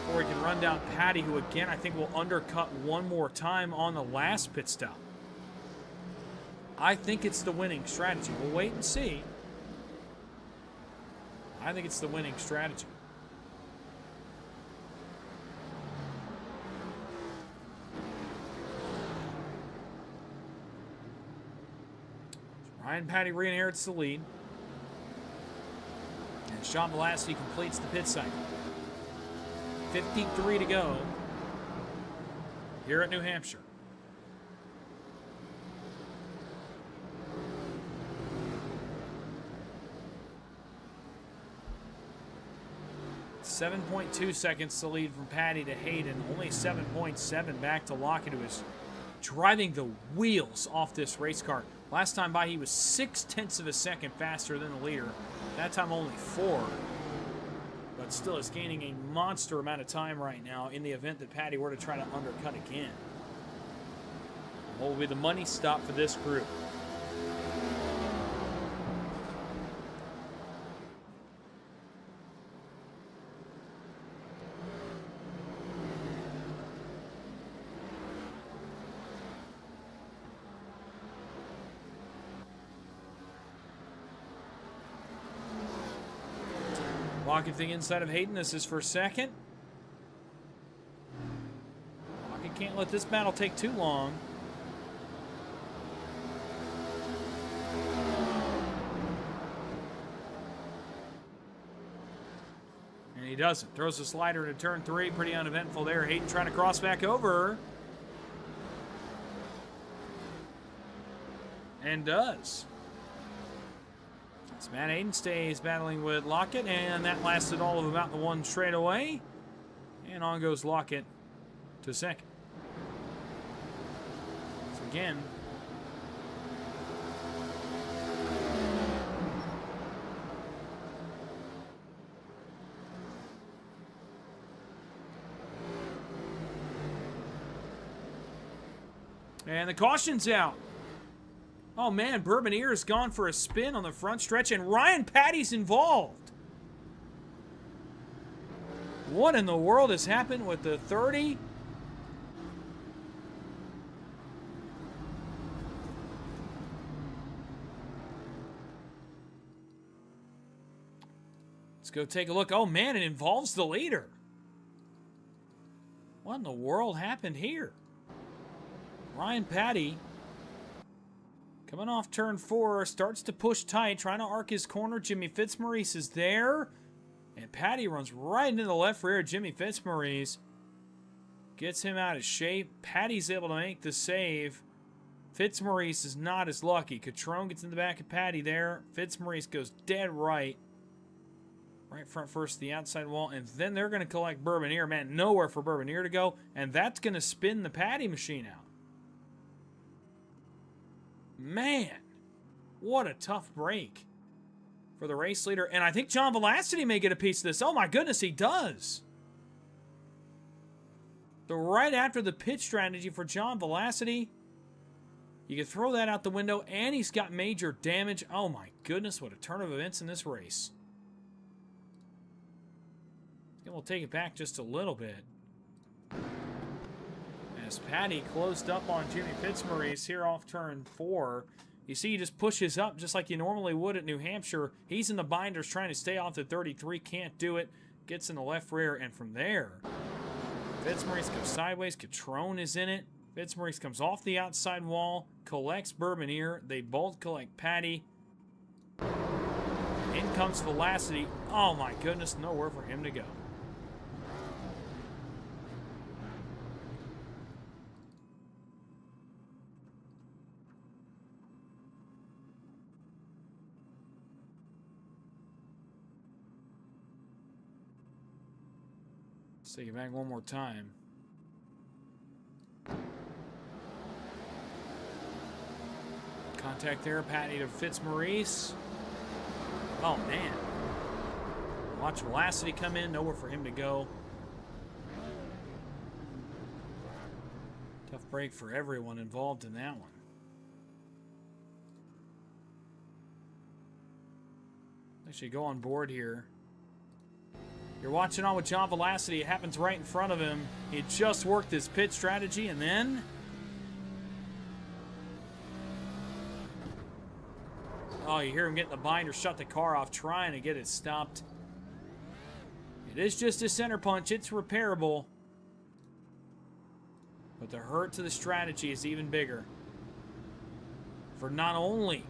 before he can run down Patty, who again I think will undercut one more time on the last pit stop. I think it's the winning strategy. We'll wait and see. I think it's the winning strategy. Ryan Patty re-inherits the lead. And Sean Velocity completes the pit cycle. 53 to go here at New Hampshire. .2 seconds to lead from Patty to Hayden. Only 7.7 back to Lockett, who is driving the wheels off this race car. Last time by, he was 0.6 of a second faster than the leader. That time only 4. But still is gaining a monster amount of time right now in the event that Patty were to try to undercut again. What will be the money stop for this group? Lockett thing inside of Hayden. This is for second. Lockett can't let this battle take too long. And he doesn't. Throws a slider into turn 3. Pretty uneventful there. Hayden trying to cross back over. And does. So Matt Hayden stays battling with Lockett, and that lasted all of about the one straightaway. And on goes Lockett to second. So again, and the caution's out. Oh man, Bourbonier has gone for a spin on the front stretch, and Ryan Patty's involved. What in the world has happened with the 30? Let's go take a look. Oh man, it involves the leader. What in the world happened here? Ryan Patty, coming off turn 4, starts to push tight, trying to arc his corner. Jimmy Fitzmaurice is there. And Patty runs right into the left rear of Jimmy Fitzmaurice. Gets him out of shape. Patty's able to make the save. Fitzmaurice is not as lucky. Catrone gets in the back of Patty there. Fitzmaurice goes dead right. Right front first to the outside wall. And then they're going to collect Bourbonier. Man, nowhere for Bourbonier to go. And that's going to spin the Patty machine out. Man, what a tough break for the race leader. And I think John Velocity may get a piece of this. Oh my goodness, he does. So right after the pit strategy for John Velocity, you can throw that out the window, and he's got major damage. Oh my goodness, what a turn of events in this race. And we'll take it back just a little bit. As Patty closed up on Jimmy Fitzmaurice here off turn 4. You see, he just pushes up just like you normally would at New Hampshire. He's in the binders trying to stay off the 33. Can't do it. gets in the left rear, and from there, Fitzmaurice goes sideways. Catrone is in it. Fitzmaurice comes off the outside wall, collects Bourbonnier. They both collect Patty. In comes Velocity. Oh my goodness, nowhere for him to go. Let's take it back one more time. Contact there, Patty to Fitzmaurice. Oh, man. Watch Velocity come in. Nowhere for him to go. Tough break for everyone involved in that one. Actually, go on board here. You're watching on with John Velocity. It happens right in front of him. He just worked his pit strategy, and then... Oh, you hear him getting the binder, shut the car off, trying to get it stopped. It is just a center punch. It's repairable. But the hurt to the strategy is even bigger. For not only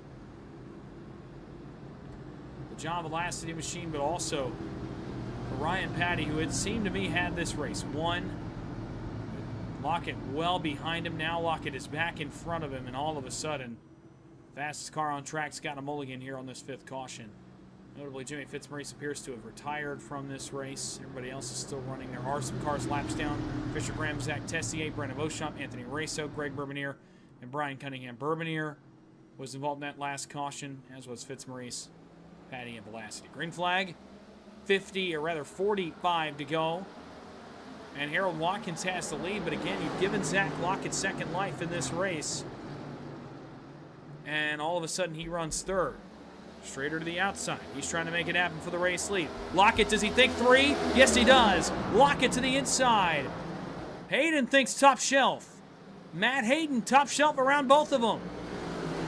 the John Velocity machine, but also for Ryan Patty, who it seemed to me had this race won. Lockett well behind him. Now Lockett is back in front of him, and all of a sudden, fastest car on track's got a mulligan here on this fifth caution. Notably, Jimmy Fitzmaurice appears to have retired from this race. Everybody else is still running. There are some cars laps down. Fisher Graham, Zach Tessier, Brendan Beauchamp, Anthony Raso, Greg Bourbonnier, and Brian Cunningham. Bourbonnier was involved in that last caution, as was Fitzmaurice, Patty, and Velocity. Green flag, 45 to go. And Harold Watkins has the lead, but again, you've given Zach Lockett second life in this race. And all of a sudden, he runs third. Straighter to the outside. He's trying to make it happen for the race lead. Lockett, does he think three? Yes, he does. Lockett to the inside. Hayden thinks top shelf. Matt Hayden, top shelf around both of them.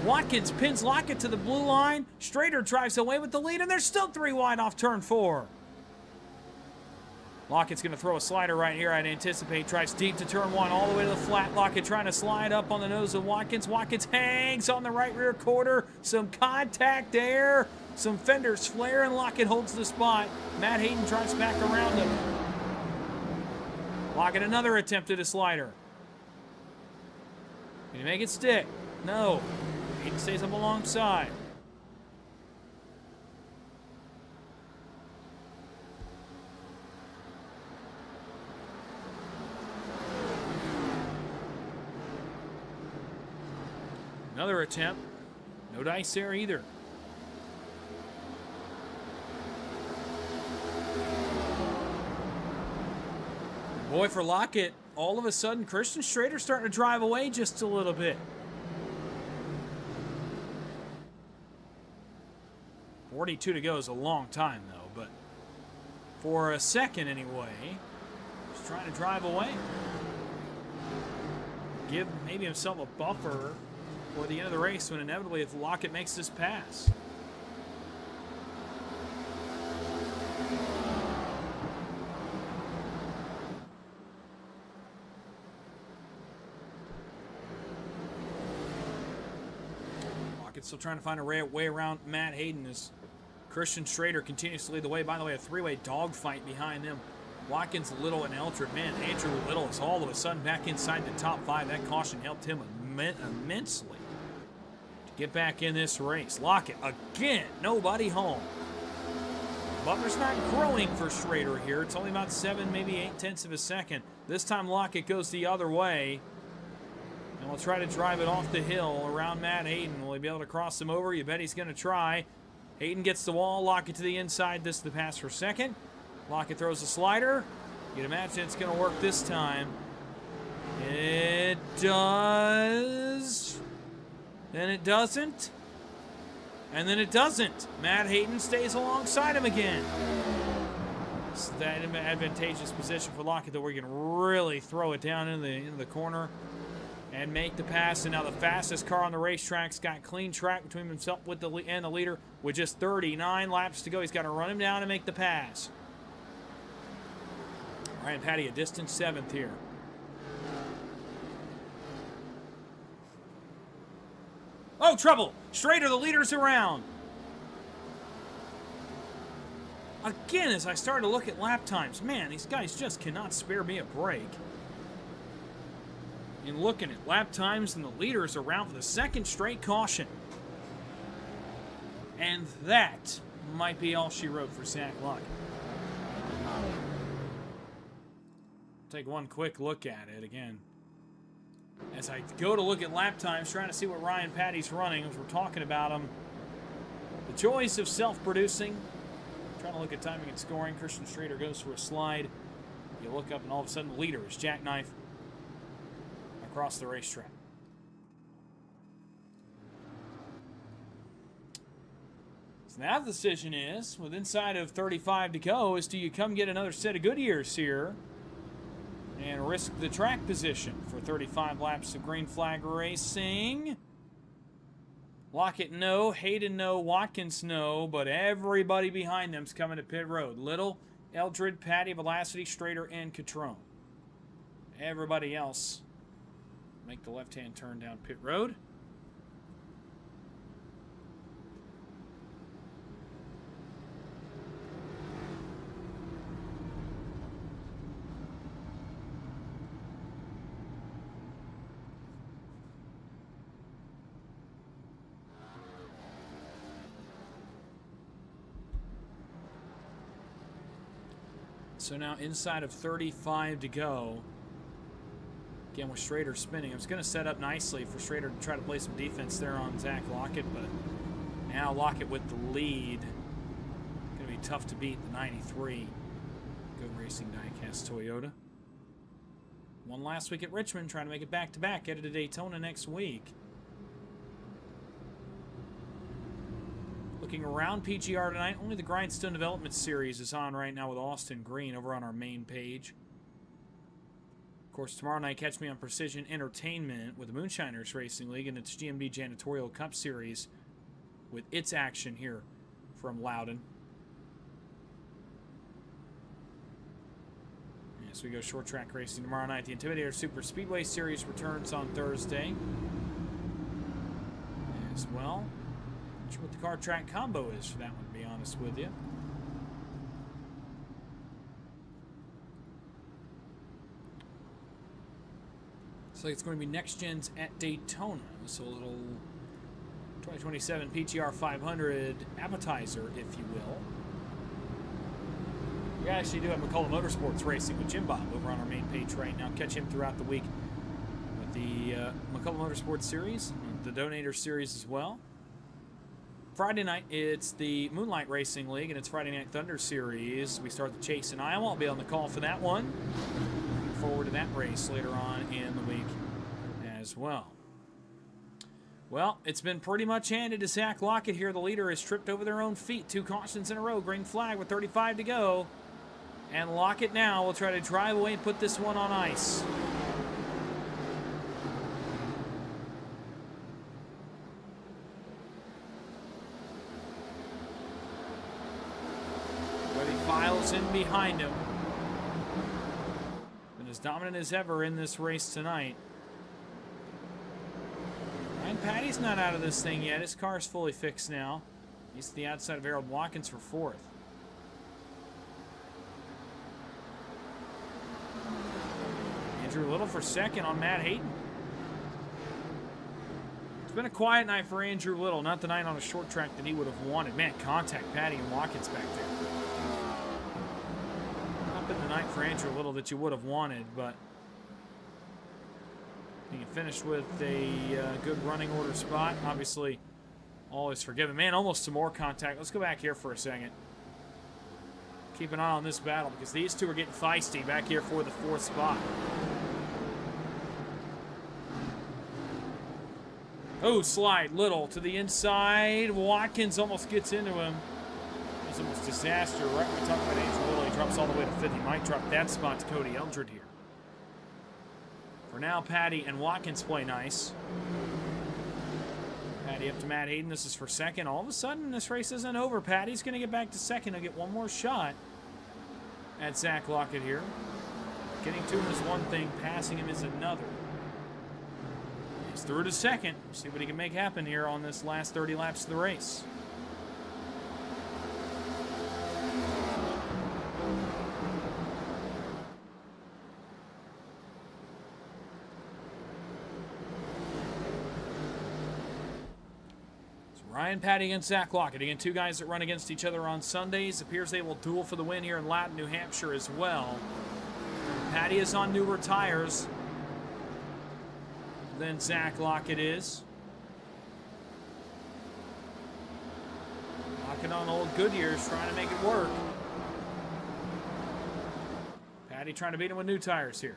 Watkins pins Lockett to the blue line. Strader drives away with the lead, and they're still 3 wide off turn 4. Lockett's going to throw a slider right here, I'd anticipate. Tries deep to turn 1, all the way to the flat. Lockett trying to slide up on the nose of Watkins. Watkins hangs on the right rear quarter. Some contact there. Some fenders flare, and Lockett holds the spot. Matt Hayden drives back around him. Lockett, another attempt at a slider. Can he make it stick? No. Hayden stays up alongside. Another attempt. No dice there either. Boy, for Lockett, all of a sudden, Christian Strader's starting to drive away just a little bit. 42 to go is a long time, though, but for a second anyway, he's trying to drive away. Give maybe himself a buffer for the end of the race when inevitably if Lockett makes this pass. Lockett's still trying to find a way around Matt Hayden as Christian Strader continues to lead the way. By the way, a 3-way dogfight behind them. Watkins, Little, and Eldred. Man, Andrew Little is all of a sudden back inside the top 5. That caution helped him immensely to get back in this race. Lockett, again, nobody home. Butler's not growing for Strader here. It's only about 7, maybe 8/10 of a second. This time Lockett goes the other way. And we'll try to drive it off the hill around Matt Hayden. Will he be able to cross him over? You bet he's going to try. Hayden gets the wall. Lockett to the inside. This is the pass for second. Lockett throws a slider. You'd imagine it's going to work this time. It does. Then it doesn't. And then it doesn't. Matt Hayden stays alongside him again. It's that advantageous position for Lockett that we can really throw it down into the corner and make the pass. And now the fastest car on the racetrack's got clean track between himself and the leader with just 39 laps to go. He's got to run him down and make the pass. Ryan Patty a distant 7th here. Oh, trouble! Schrader, the leader's around. Again, as I started to look at lap times, man, these guys just cannot spare me a break. In looking at lap times, and the leader is around for the 2nd straight caution. And that might be all she wrote for Zach Lockett. Take one quick look at it again. As I go to look at lap times, trying to see what Ryan Patty's running, as we're talking about him. The joys of self-producing. Trying to look at timing and scoring. Christian Schrader goes for a slide. You look up and all of a sudden the leader is jackknife across the racetrack. So now the decision is, with inside of 35 to go, is do you come get another set of Goodyears here and risk the track position for 35 laps of green flag racing? Lockett, no. Hayden, no. Watkins, no. But everybody behind them's coming to pit road. Little, Eldred, Patty, Velocity, Schrader, and Catrone. Everybody else make the left-hand turn down pit road. So now inside of 35 to go. Again, with Schrader spinning. I was going to set up nicely for Schrader to try to play some defense there on Zach Lockett, but now Lockett with the lead. Going to be tough to beat the 93 Go Racing Diecast Toyota. Won last week at Richmond, trying to make it back-to-back, headed to Daytona next week. Looking around PGR tonight, only the Grindstone Development Series is on right now with Austin Green over on our main page. Of course, tomorrow night, catch me on Precision Entertainment with the Moonshiners Racing League and its GMB Janitorial Cup Series with its action here from Loudon. As we go short track racing tomorrow night, the Intimidator Super Speedway Series returns on Thursday as well. Not sure what the car track combo is for that one, to be honest with you. Looks like it's going to be Next Gens at Daytona, so a little 2027 PGR 500 appetizer, if you will. We actually do have McCullough Motorsports racing with Jim Bob over on our main page right now. Catch him throughout the week with the McCullough Motorsports Series, the Donator Series as well. Friday night, it's the Moonlight Racing League, and it's Friday Night Thunder Series. We start the chase in Iowa. I'll be on the call for that one. Looking forward to that race later on in the week as well. Well, it's been pretty much handed to Zach Lockett here. The leader has tripped over their own feet. 2 cautions in a row. Green flag with 35 to go. And Lockett now will try to drive away and put this one on ice. Files in behind him. Been as dominant as ever in this race tonight. Ryan Patty's not out of this thing yet. His car's fully fixed now. He's to the outside of Harold Watkins for 4th. Andrew Little for 2nd on Matt Hayden. It's been a quiet night for Andrew Little. Not the night on a short track that he would have wanted. Man, contact Patty and Watkins back there. The night for Andrew Little that you would have wanted, but he finished with a good running order spot. Obviously, all is forgiven. Man, almost some more contact. Let's go back here for a second. Keep an eye on this battle because these two are getting feisty back here for the 4th spot. Oh, slide. Little to the inside. Watkins almost gets into him. It's almost disaster. Right when we talk about Andrew Little, he drops all the way to 5th. He might drop that spot to Cody Eldred here. For now, Patty and Watkins play nice. Patty up to Matt Hayden. This is for 2nd. All of a sudden, this race isn't over. Patty's going to get back to 2nd. He'll get one more shot at Zach Lockett here. Getting to him is one thing, passing him is another. He's through to second. See what he can make happen here on this last 30 laps of the race. Ryan Patty against Zach Lockett. Again, two guys that run against each other on Sundays. Appears they will duel for the win here in Loudoun, New Hampshire as well. Patty is on newer tires than Zach Lockett is. Lockett on old Goodyears, trying to make it work. Patty trying to beat him with new tires here.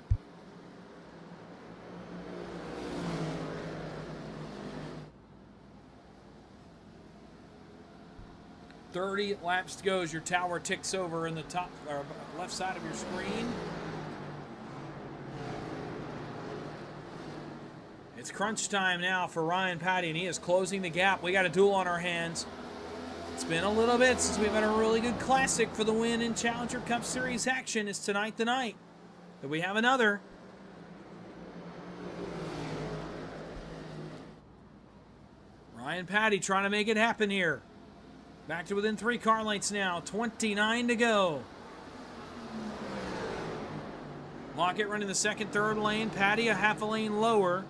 .30 laps to go as your tower ticks over in the top or left side of your screen. It's crunch time now for Ryan Patty, and he is closing the gap. We got a duel on our hands. It's been a little bit since we've had a really good classic for the win in Challenger Cup Series action. Is tonight the night that we have another? Ryan Patty trying to make it happen here. Back to within 3 car lengths now. 29 to go. Lockett running the second, third lane. Patty a half a lane lower.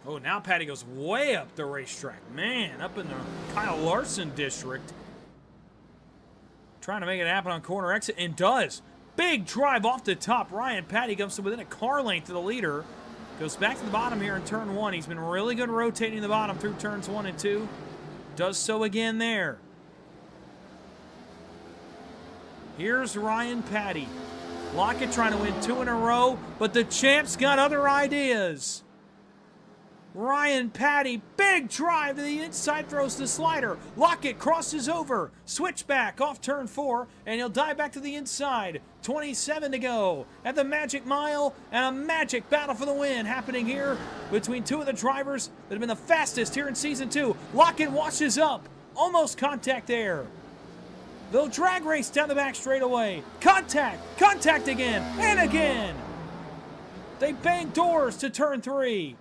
Oh, now Patty goes way up the racetrack. Man, up in the Kyle Larson district. Trying to make it happen on corner exit, and does. Big drive off the top. Ryan Patty comes to within a car length of the leader. Goes back to the bottom here in turn 1. He's been really good rotating the bottom through turns 1 and 2. Does so again there. Here's Ryan Patty. Lockett trying to win 2 in a row, but the champ's got other ideas. Ryan Patty, big drive to the inside, throws the slider. Lockett crosses over, switchback off turn 4, and he'll dive back to the inside. 27 to go at the Magic Mile, and a magic battle for the win happening here between two of the drivers that have been the fastest here in Season 2. Lockett washes up, almost contact there. They'll drag race down the back straightaway. Contact again, and again. They bang doors to turn 3.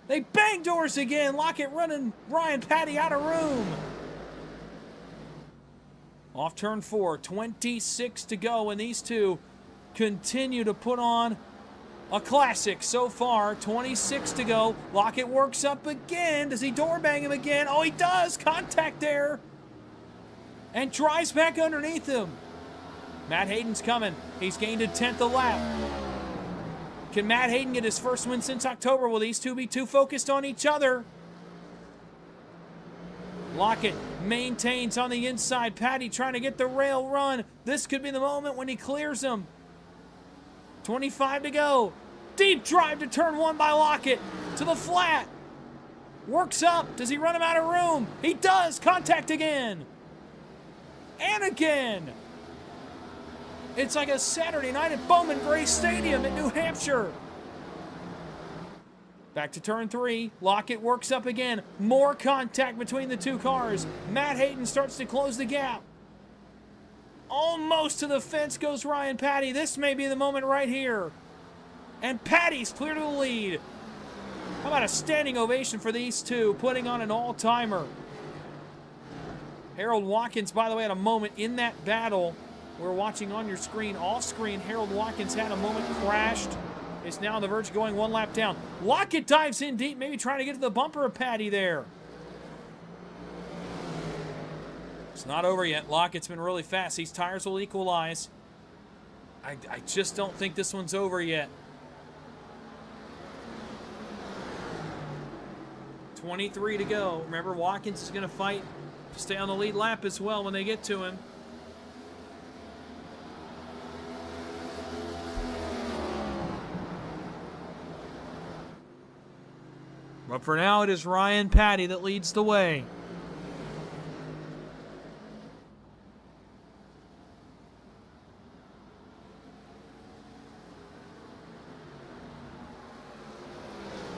They bang doors again. Lockett running Ryan Patty out of room. Off turn 4, 26 to go, and these two continue to put on a classic so far. 26 to go. Lockett works up again. Does he door bang him again? Oh, he does. Contact there. And drives back underneath him. Matt Hayden's coming. He's gained a 10th a lap. Can Matt Hayden get his first win since October? Will these two be too focused on each other? Lockett maintains on the inside. Patty trying to get the rail run. This could be the moment when he clears him. 25 to go. Deep drive to turn 1 by Lockett. To the flat. Works up. Does he run him out of room? He does. Contact again. And again. It's like a Saturday night at Bowman Gray Stadium in New Hampshire. Back to turn 3. Lockett works up again. More contact between the two cars. Matt Hayden starts to close the gap. Almost to the fence goes Ryan Patty. This may be the moment right here. And Patty's clear to the lead. How about a standing ovation for these two, putting on an all-timer. Harold Watkins, by the way, had a moment in that battle. We're watching on your screen, off screen. Harold Watkins had a moment, crashed. Is now on the verge of going 1 lap down. Lockett dives in deep, maybe trying to get to the bumper of Patty there. It's not over yet. Lockett's been really fast. These tires will equalize. I just don't think this one's over yet. 23 to go. Remember, Watkins is going to fight to stay on the lead lap as well when they get to him. But for now, it is Ryan Patty that leads the way.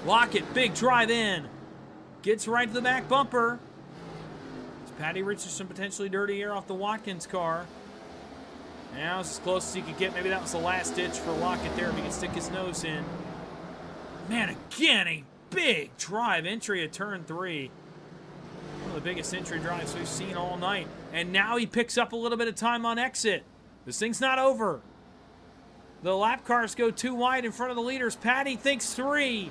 Lockett, big drive in. Gets right to the back bumper. As Patty reaches some potentially dirty air off the Watkins car. Now it's as close as he could get. Maybe that was the last ditch for Lockett there if he can stick his nose in. Man, again, a big drive entry at turn 3. One of the biggest entry drives we've seen all night. And now he picks up a little bit of time on exit. This thing's not over. The lap cars go 2 wide in front of the leaders. Patty thinks 3.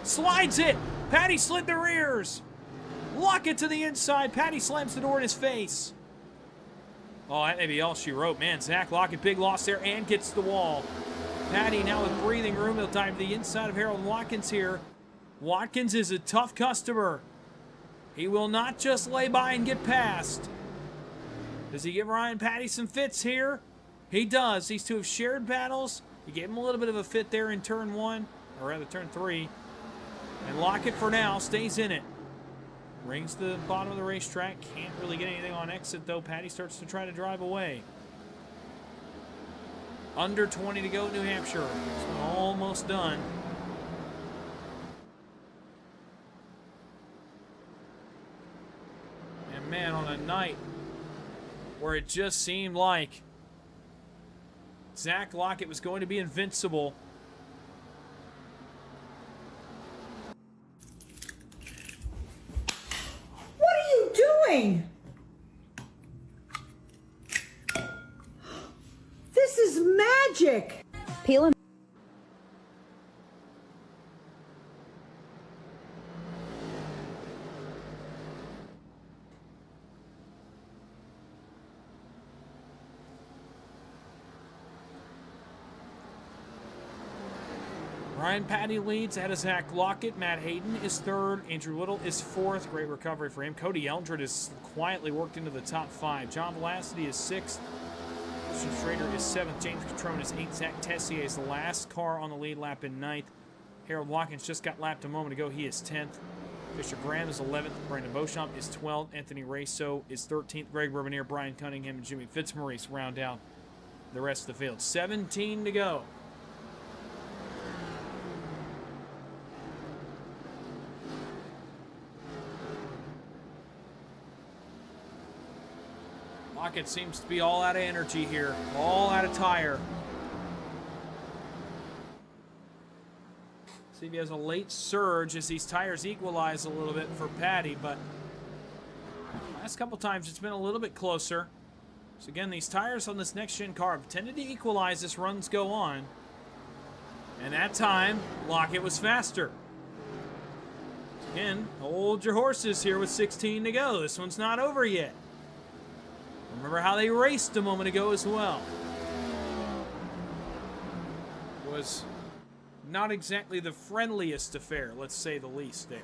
Slides it. Patty slid the rears. Lockett to the inside. Patty slams the door in his face. Oh, that may be all she wrote. Man, Zach Lockett, big loss there, and gets the wall. Patty now with breathing room. He'll dive to the inside of Harold Watkins here. Watkins is a tough customer. He will not just lay by and get past. Does he give Ryan Patty some fits here? He does. These two have shared battles. He gave him a little bit of a fit there in turn 1, or rather turn 3. And Lockett for now stays in it. Rings to the bottom of the racetrack. Can't really get anything on exit, though. Patty starts to try to drive away. Under 20 to go at New Hampshire. This one almost done. And man, on a night where it just seemed like Zach Lockett was going to be invincible, This is magic. Peeling. Ryan Patty leads ahead of Zach Lockett. Matt Hayden is 3rd. Andrew Little is 4th. Great recovery for him. Cody Eldred is quietly worked into the top 5. John Velocity is 6th. Christian Schrader is 7th. James Catrone is 8th. Zach Tessier is the last car on the lead lap in 9th. Harold Watkins just got lapped a moment ago. He is 10th. Fisher Graham is 11th. Brandon Beauchamp is 12th. Anthony Rayso is 13th. Greg Rubinier, Brian Cunningham, and Jimmy Fitzmaurice round out the rest of the field. 17 to go. Lockett seems to be all out of energy here, all out of tire. See if he has a late surge as these tires equalize a little bit for Patty, but last couple times it's been a little bit closer. So again, these tires on this next-gen car have tended to equalize as runs go on. And that time, Lockett was faster. So again, hold your horses here with 16 to go. This one's not over yet. Remember how they raced a moment ago as well. Was not exactly the friendliest affair, let's say the least there.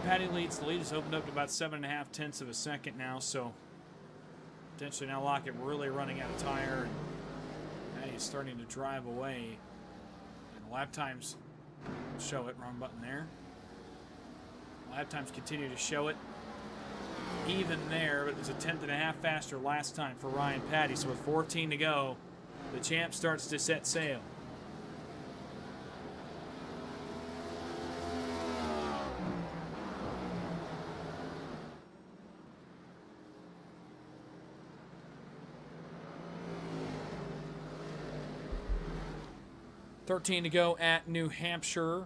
Patty leads. The lead has opened up to about 7.5 tenths of a second now, so potentially now Lockett really running out of tire. And Patty is starting to drive away. And the lap times show it. Wrong button there. Lap times continue to show it. Even there, but it was a 1/10.5 faster last time for Ryan Patty. So with 14 to go, the champ starts to set sail. $13 to go at New Hampshire.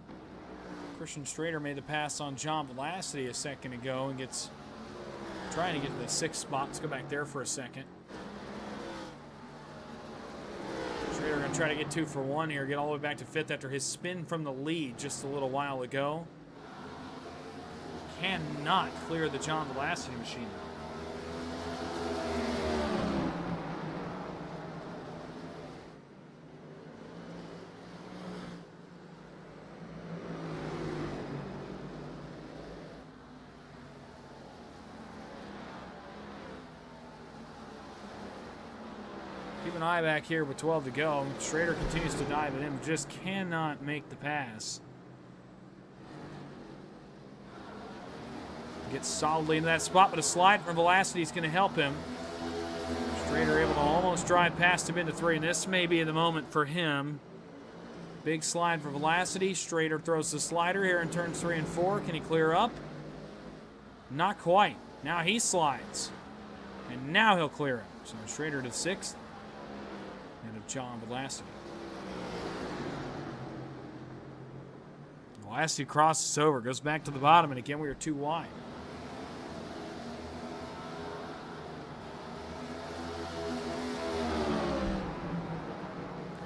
Christian Schrader made the pass on John Velocity a second ago and gets trying to get to the 6th spot. Let's go back there for a second. Schrader going to try to get 2 for 1 here, get all the way back to 5th after his spin from the lead just a little while ago. Cannot clear the John Velocity machine. keep an eye back here with 12 to go. Schrader continues to dive at him, just cannot make the pass. Gets solidly in that spot, but a slide from Velocity is going to help him. Schrader able to almost drive past him into 3, and this may be the moment for him. Big slide for Velocity. Schrader throws the slider here in turns 3 and 4. Can he clear up? Not quite. Now he slides. And now he'll clear it. So Schrader to 6th. And of John Velocity. Velocity crosses over, goes back to the bottom, and again we are too wide.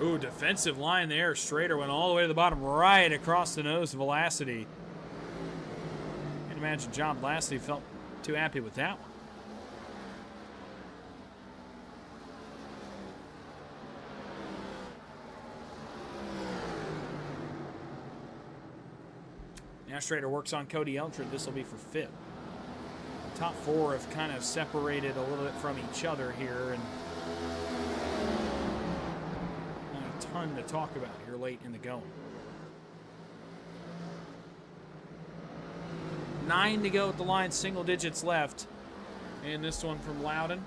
Ooh, defensive line there. Schrader went all the way to the bottom, right across the nose of Velocity. Can't imagine John Velocity felt too happy with that one. Now Schrader works on Cody Eldred. This will be for 5th. The top 4 have kind of separated a little bit from each other here, and not a ton to talk about here late in the going. 9 to go at the line, single digits left. And this one from Loudon.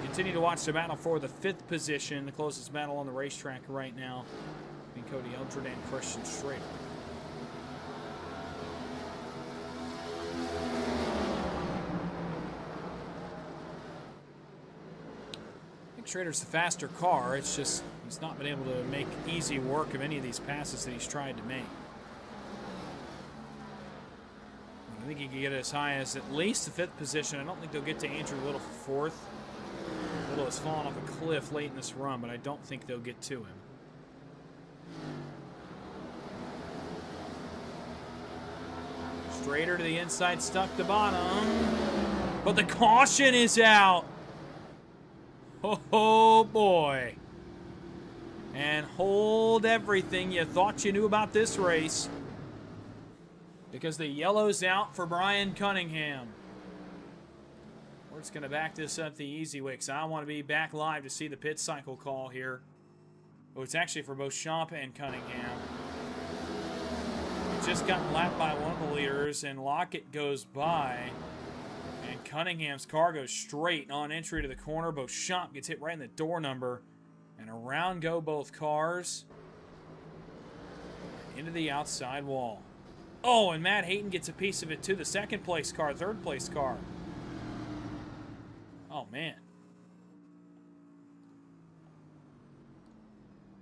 Continue to watch the battle for the 5th position, the closest battle on the racetrack right now between Cody Eldred and Christian Schrader. I think Schrader's the faster car. It's just he's not been able to make easy work of any of these passes that he's tried to make. I think he can get as high as at least the 5th position. I don't think they'll get to Andrew Little for 4th. Little has fallen off a cliff late in this run, but I don't think they'll get to him. Schrader to the inside, stuck to bottom. But the caution is out. Oh boy. And hold everything you thought you knew about this race, because the yellow's out for Brian Cunningham. We're just going to back this up the easy way, because I want to be back live to see the pit cycle call here. Oh, it's actually for both Champ and Cunningham. It just got lapped by one of the leaders, and Lockett goes by. And Cunningham's car goes straight on entry to the corner. Beauchamp gets hit right in the door number. And around go both cars. Into the outside wall. Oh, and Matt Hayden gets a piece of it too. The 2nd place car, 3rd place car. Oh, man.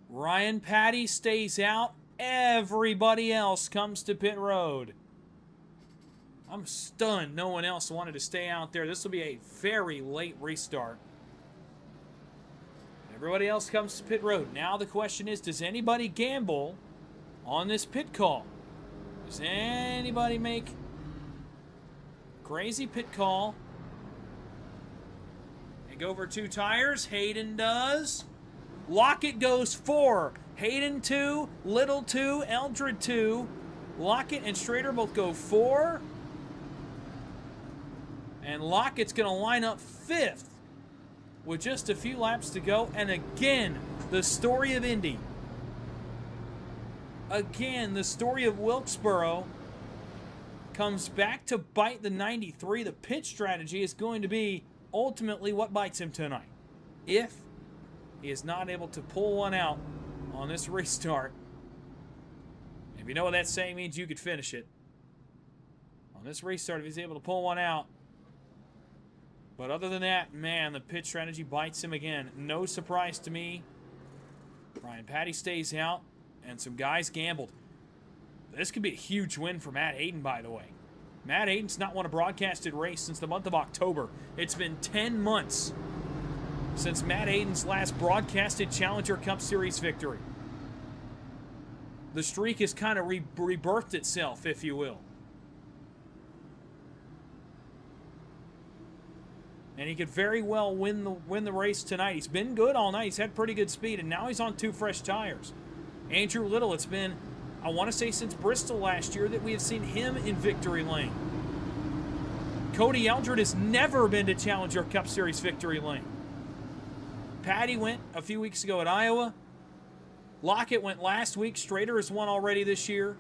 Ryan Patty stays out. Everybody else comes to pit road. I'm stunned no one else wanted to stay out there. This will be a very late restart. Everybody else comes to pit road. Now the question is, does anybody gamble on this pit call? Does anybody make crazy pit call? Go over 2 tires. Hayden does. Lockett goes 4. Hayden 2, Little 2, Eldred 2. Lockett and Schrader both go 4. And Lockett's going to line up 5th with just a few laps to go. And again, the story of Indy. Again, the story of Wilkesboro comes back to bite the 93. The pit strategy is going to be ultimately what bites him tonight, if he is not able to pull one out on this restart. If you know what that saying means, you could finish it. On this restart, if he's able to pull one out. But other than that, man, the pit strategy bites him again. No surprise to me. Brian Patty stays out, and some guys gambled. This could be a huge win for Matt Hayden, by the way. Matt Hayden's not won a broadcasted race since the month of October. It's been 10 months since Matt Hayden's last broadcasted Challenger Cup Series victory. The streak has kind of rebirthed itself, if you will. And he could very well win the race tonight. He's been good all night. He's had pretty good speed, and now he's on 2 fresh tires. Andrew Little, it's been, I want to say, since Bristol last year that we have seen him in victory lane. Cody Eldred has never been to Challenger Cup Series victory lane. Patty went a few weeks ago at Iowa. Lockett went last week. Strader has won already this year.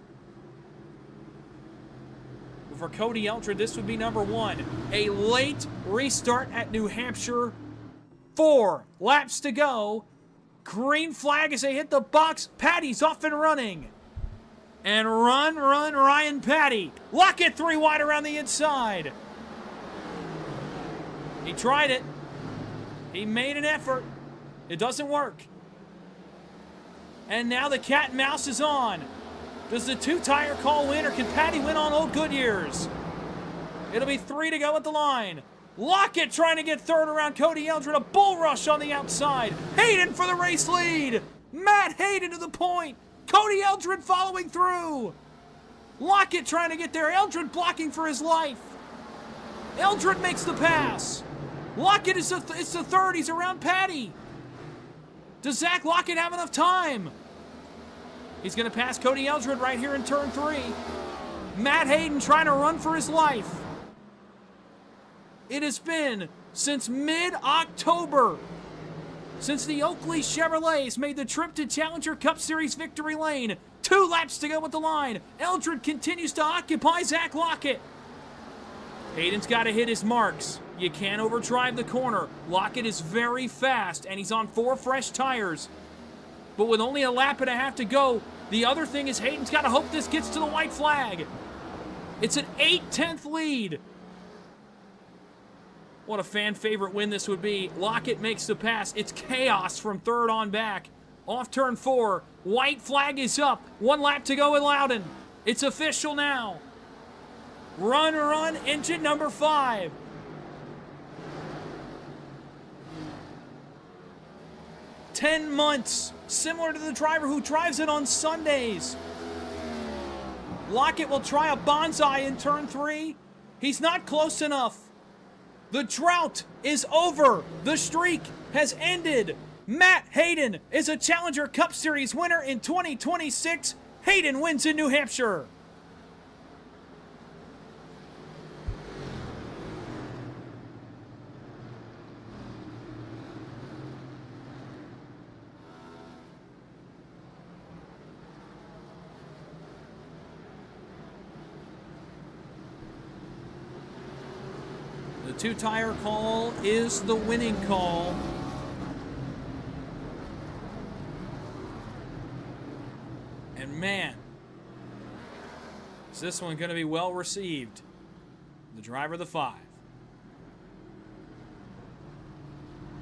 But for Cody Eldred, this would be number 1. A late restart at New Hampshire. 4 laps to go. Green flag as they hit the box. Patty's off and running. And run, Ryan Patty. Lockett 3 wide around the inside. He tried it. He made an effort. It doesn't work. And now the cat and mouse is on. Does the 2-tire call win, or can Patty win on old Goodyear's? It'll be 3 to go at the line. Lockett trying to get third around Cody Eldred. A bull rush on the outside. Hayden for the race lead. Matt Hayden to the point. Cody Eldred following through. Lockett trying to get there. Eldred blocking for his life. Eldred makes the pass. Lockett is it's the third. He's around Patty. Does Zach Lockett have enough time? He's going to pass Cody Eldred right here in turn 3. Matt Hayden trying to run for his life. It has been since mid-October since the Oakley Chevrolets made the trip to Challenger Cup Series victory lane. 2 laps to go at the line. Eldred continues to occupy Zach Lockett. Hayden's got to hit his marks. You can't overdrive the corner. Lockett is very fast, and he's on 4 fresh tires. But with only a lap and a half to go, the other thing is Hayden's got to hope this gets to the white flag. It's an 8/10 lead. What a fan-favorite win this would be. Lockett makes the pass. It's chaos from third on back. Off turn 4. White flag is up. 1 lap to go in Loudon. It's official now. Run, engine number 5. "10 months, similar to the driver who drives it on Sundays." Lockett will try a bonsai in turn 3. He's not close enough. The drought is over. The streak has ended. Matt Hayden is a Challenger Cup Series winner in 2026. Hayden wins in New Hampshire. The 2-tire call is the winning call. And man, is this one going to be well received? The driver of the 5.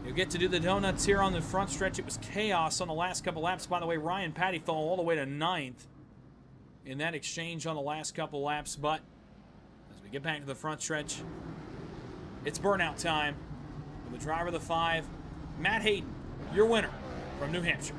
You'll get to do the donuts here on the front stretch. It was chaos on the last couple laps. By the way, Ryan Patty fell all the way to 9th in that exchange on the last couple laps. But as we get back to the front stretch, it's burnout time. With the driver of the 5, Matt Hayden, your winner from New Hampshire.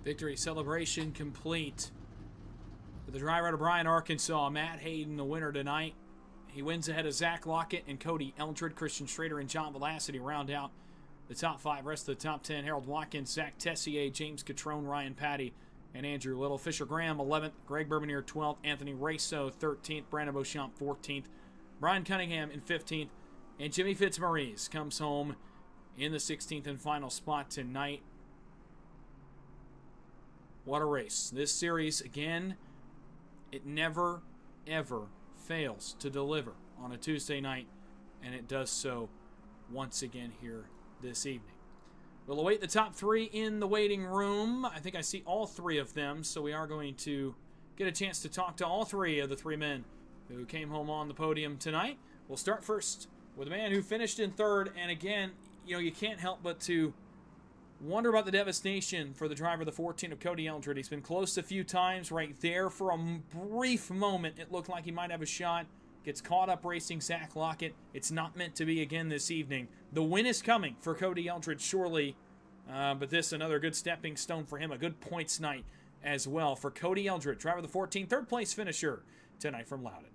Victory celebration complete. For the driver out of Bryan, Arkansas, Matt Hayden, the winner tonight. He wins ahead of Zach Lockett and Cody Eldred. Christian Schrader and John Velocity round out the top 5. Rest of the top 10, Harold Watkins, Zach Tessier, James Catrone, Ryan Patty, and Andrew Little. Fisher Graham, 11th. Greg Burbanier, 12th. Anthony Raceau, 13th. Brandon Beauchamp, 14th. Brian Cunningham in 15th. And Jimmy Fitzmaurice comes home in the 16th and final spot tonight. What a race. This series, again, it never, ever fails to deliver on a Tuesday night, and it does so once again here this evening. We'll await the top 3 in the waiting room. I think I see all 3 of them, so we are going to get a chance to talk to all 3 of the 3 men who came home on the podium tonight. We'll start first with a man who finished in 3rd, and again, you can't help but to wonder about the devastation for the driver, the 14 of Cody Eldred. He's been close a few times right there. For a brief moment, it looked like he might have a shot. Gets caught up racing Zach Lockett. It's not meant to be again this evening. The win is coming for Cody Eldred, surely. But this, another good stepping stone for him. A good points night as well for Cody Eldred, driver of the 14, 3rd place finisher tonight from Loudon.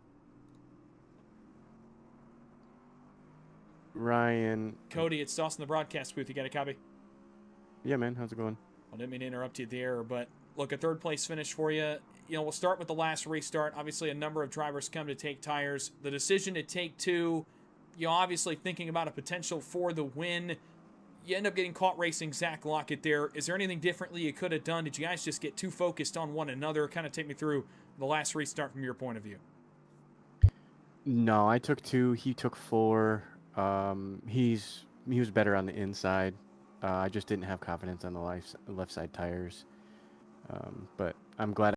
Ryan. Cody, it's Dawson, the broadcast booth. You got a copy? Yeah, man. How's it going? I didn't mean to interrupt you there, but look, a 3rd place finish for you. We'll start with the last restart. Obviously, a number of drivers come to take tires. The decision to take 2, obviously thinking about a potential for the win. You end up getting caught racing Zach Lockett there. Is there anything differently you could have done? Did you guys just get too focused on one another? Kind of take me through the last restart from your point of view. No, I took 2. He took 4. He was better on the inside. I just didn't have confidence on the left side tires. But I'm glad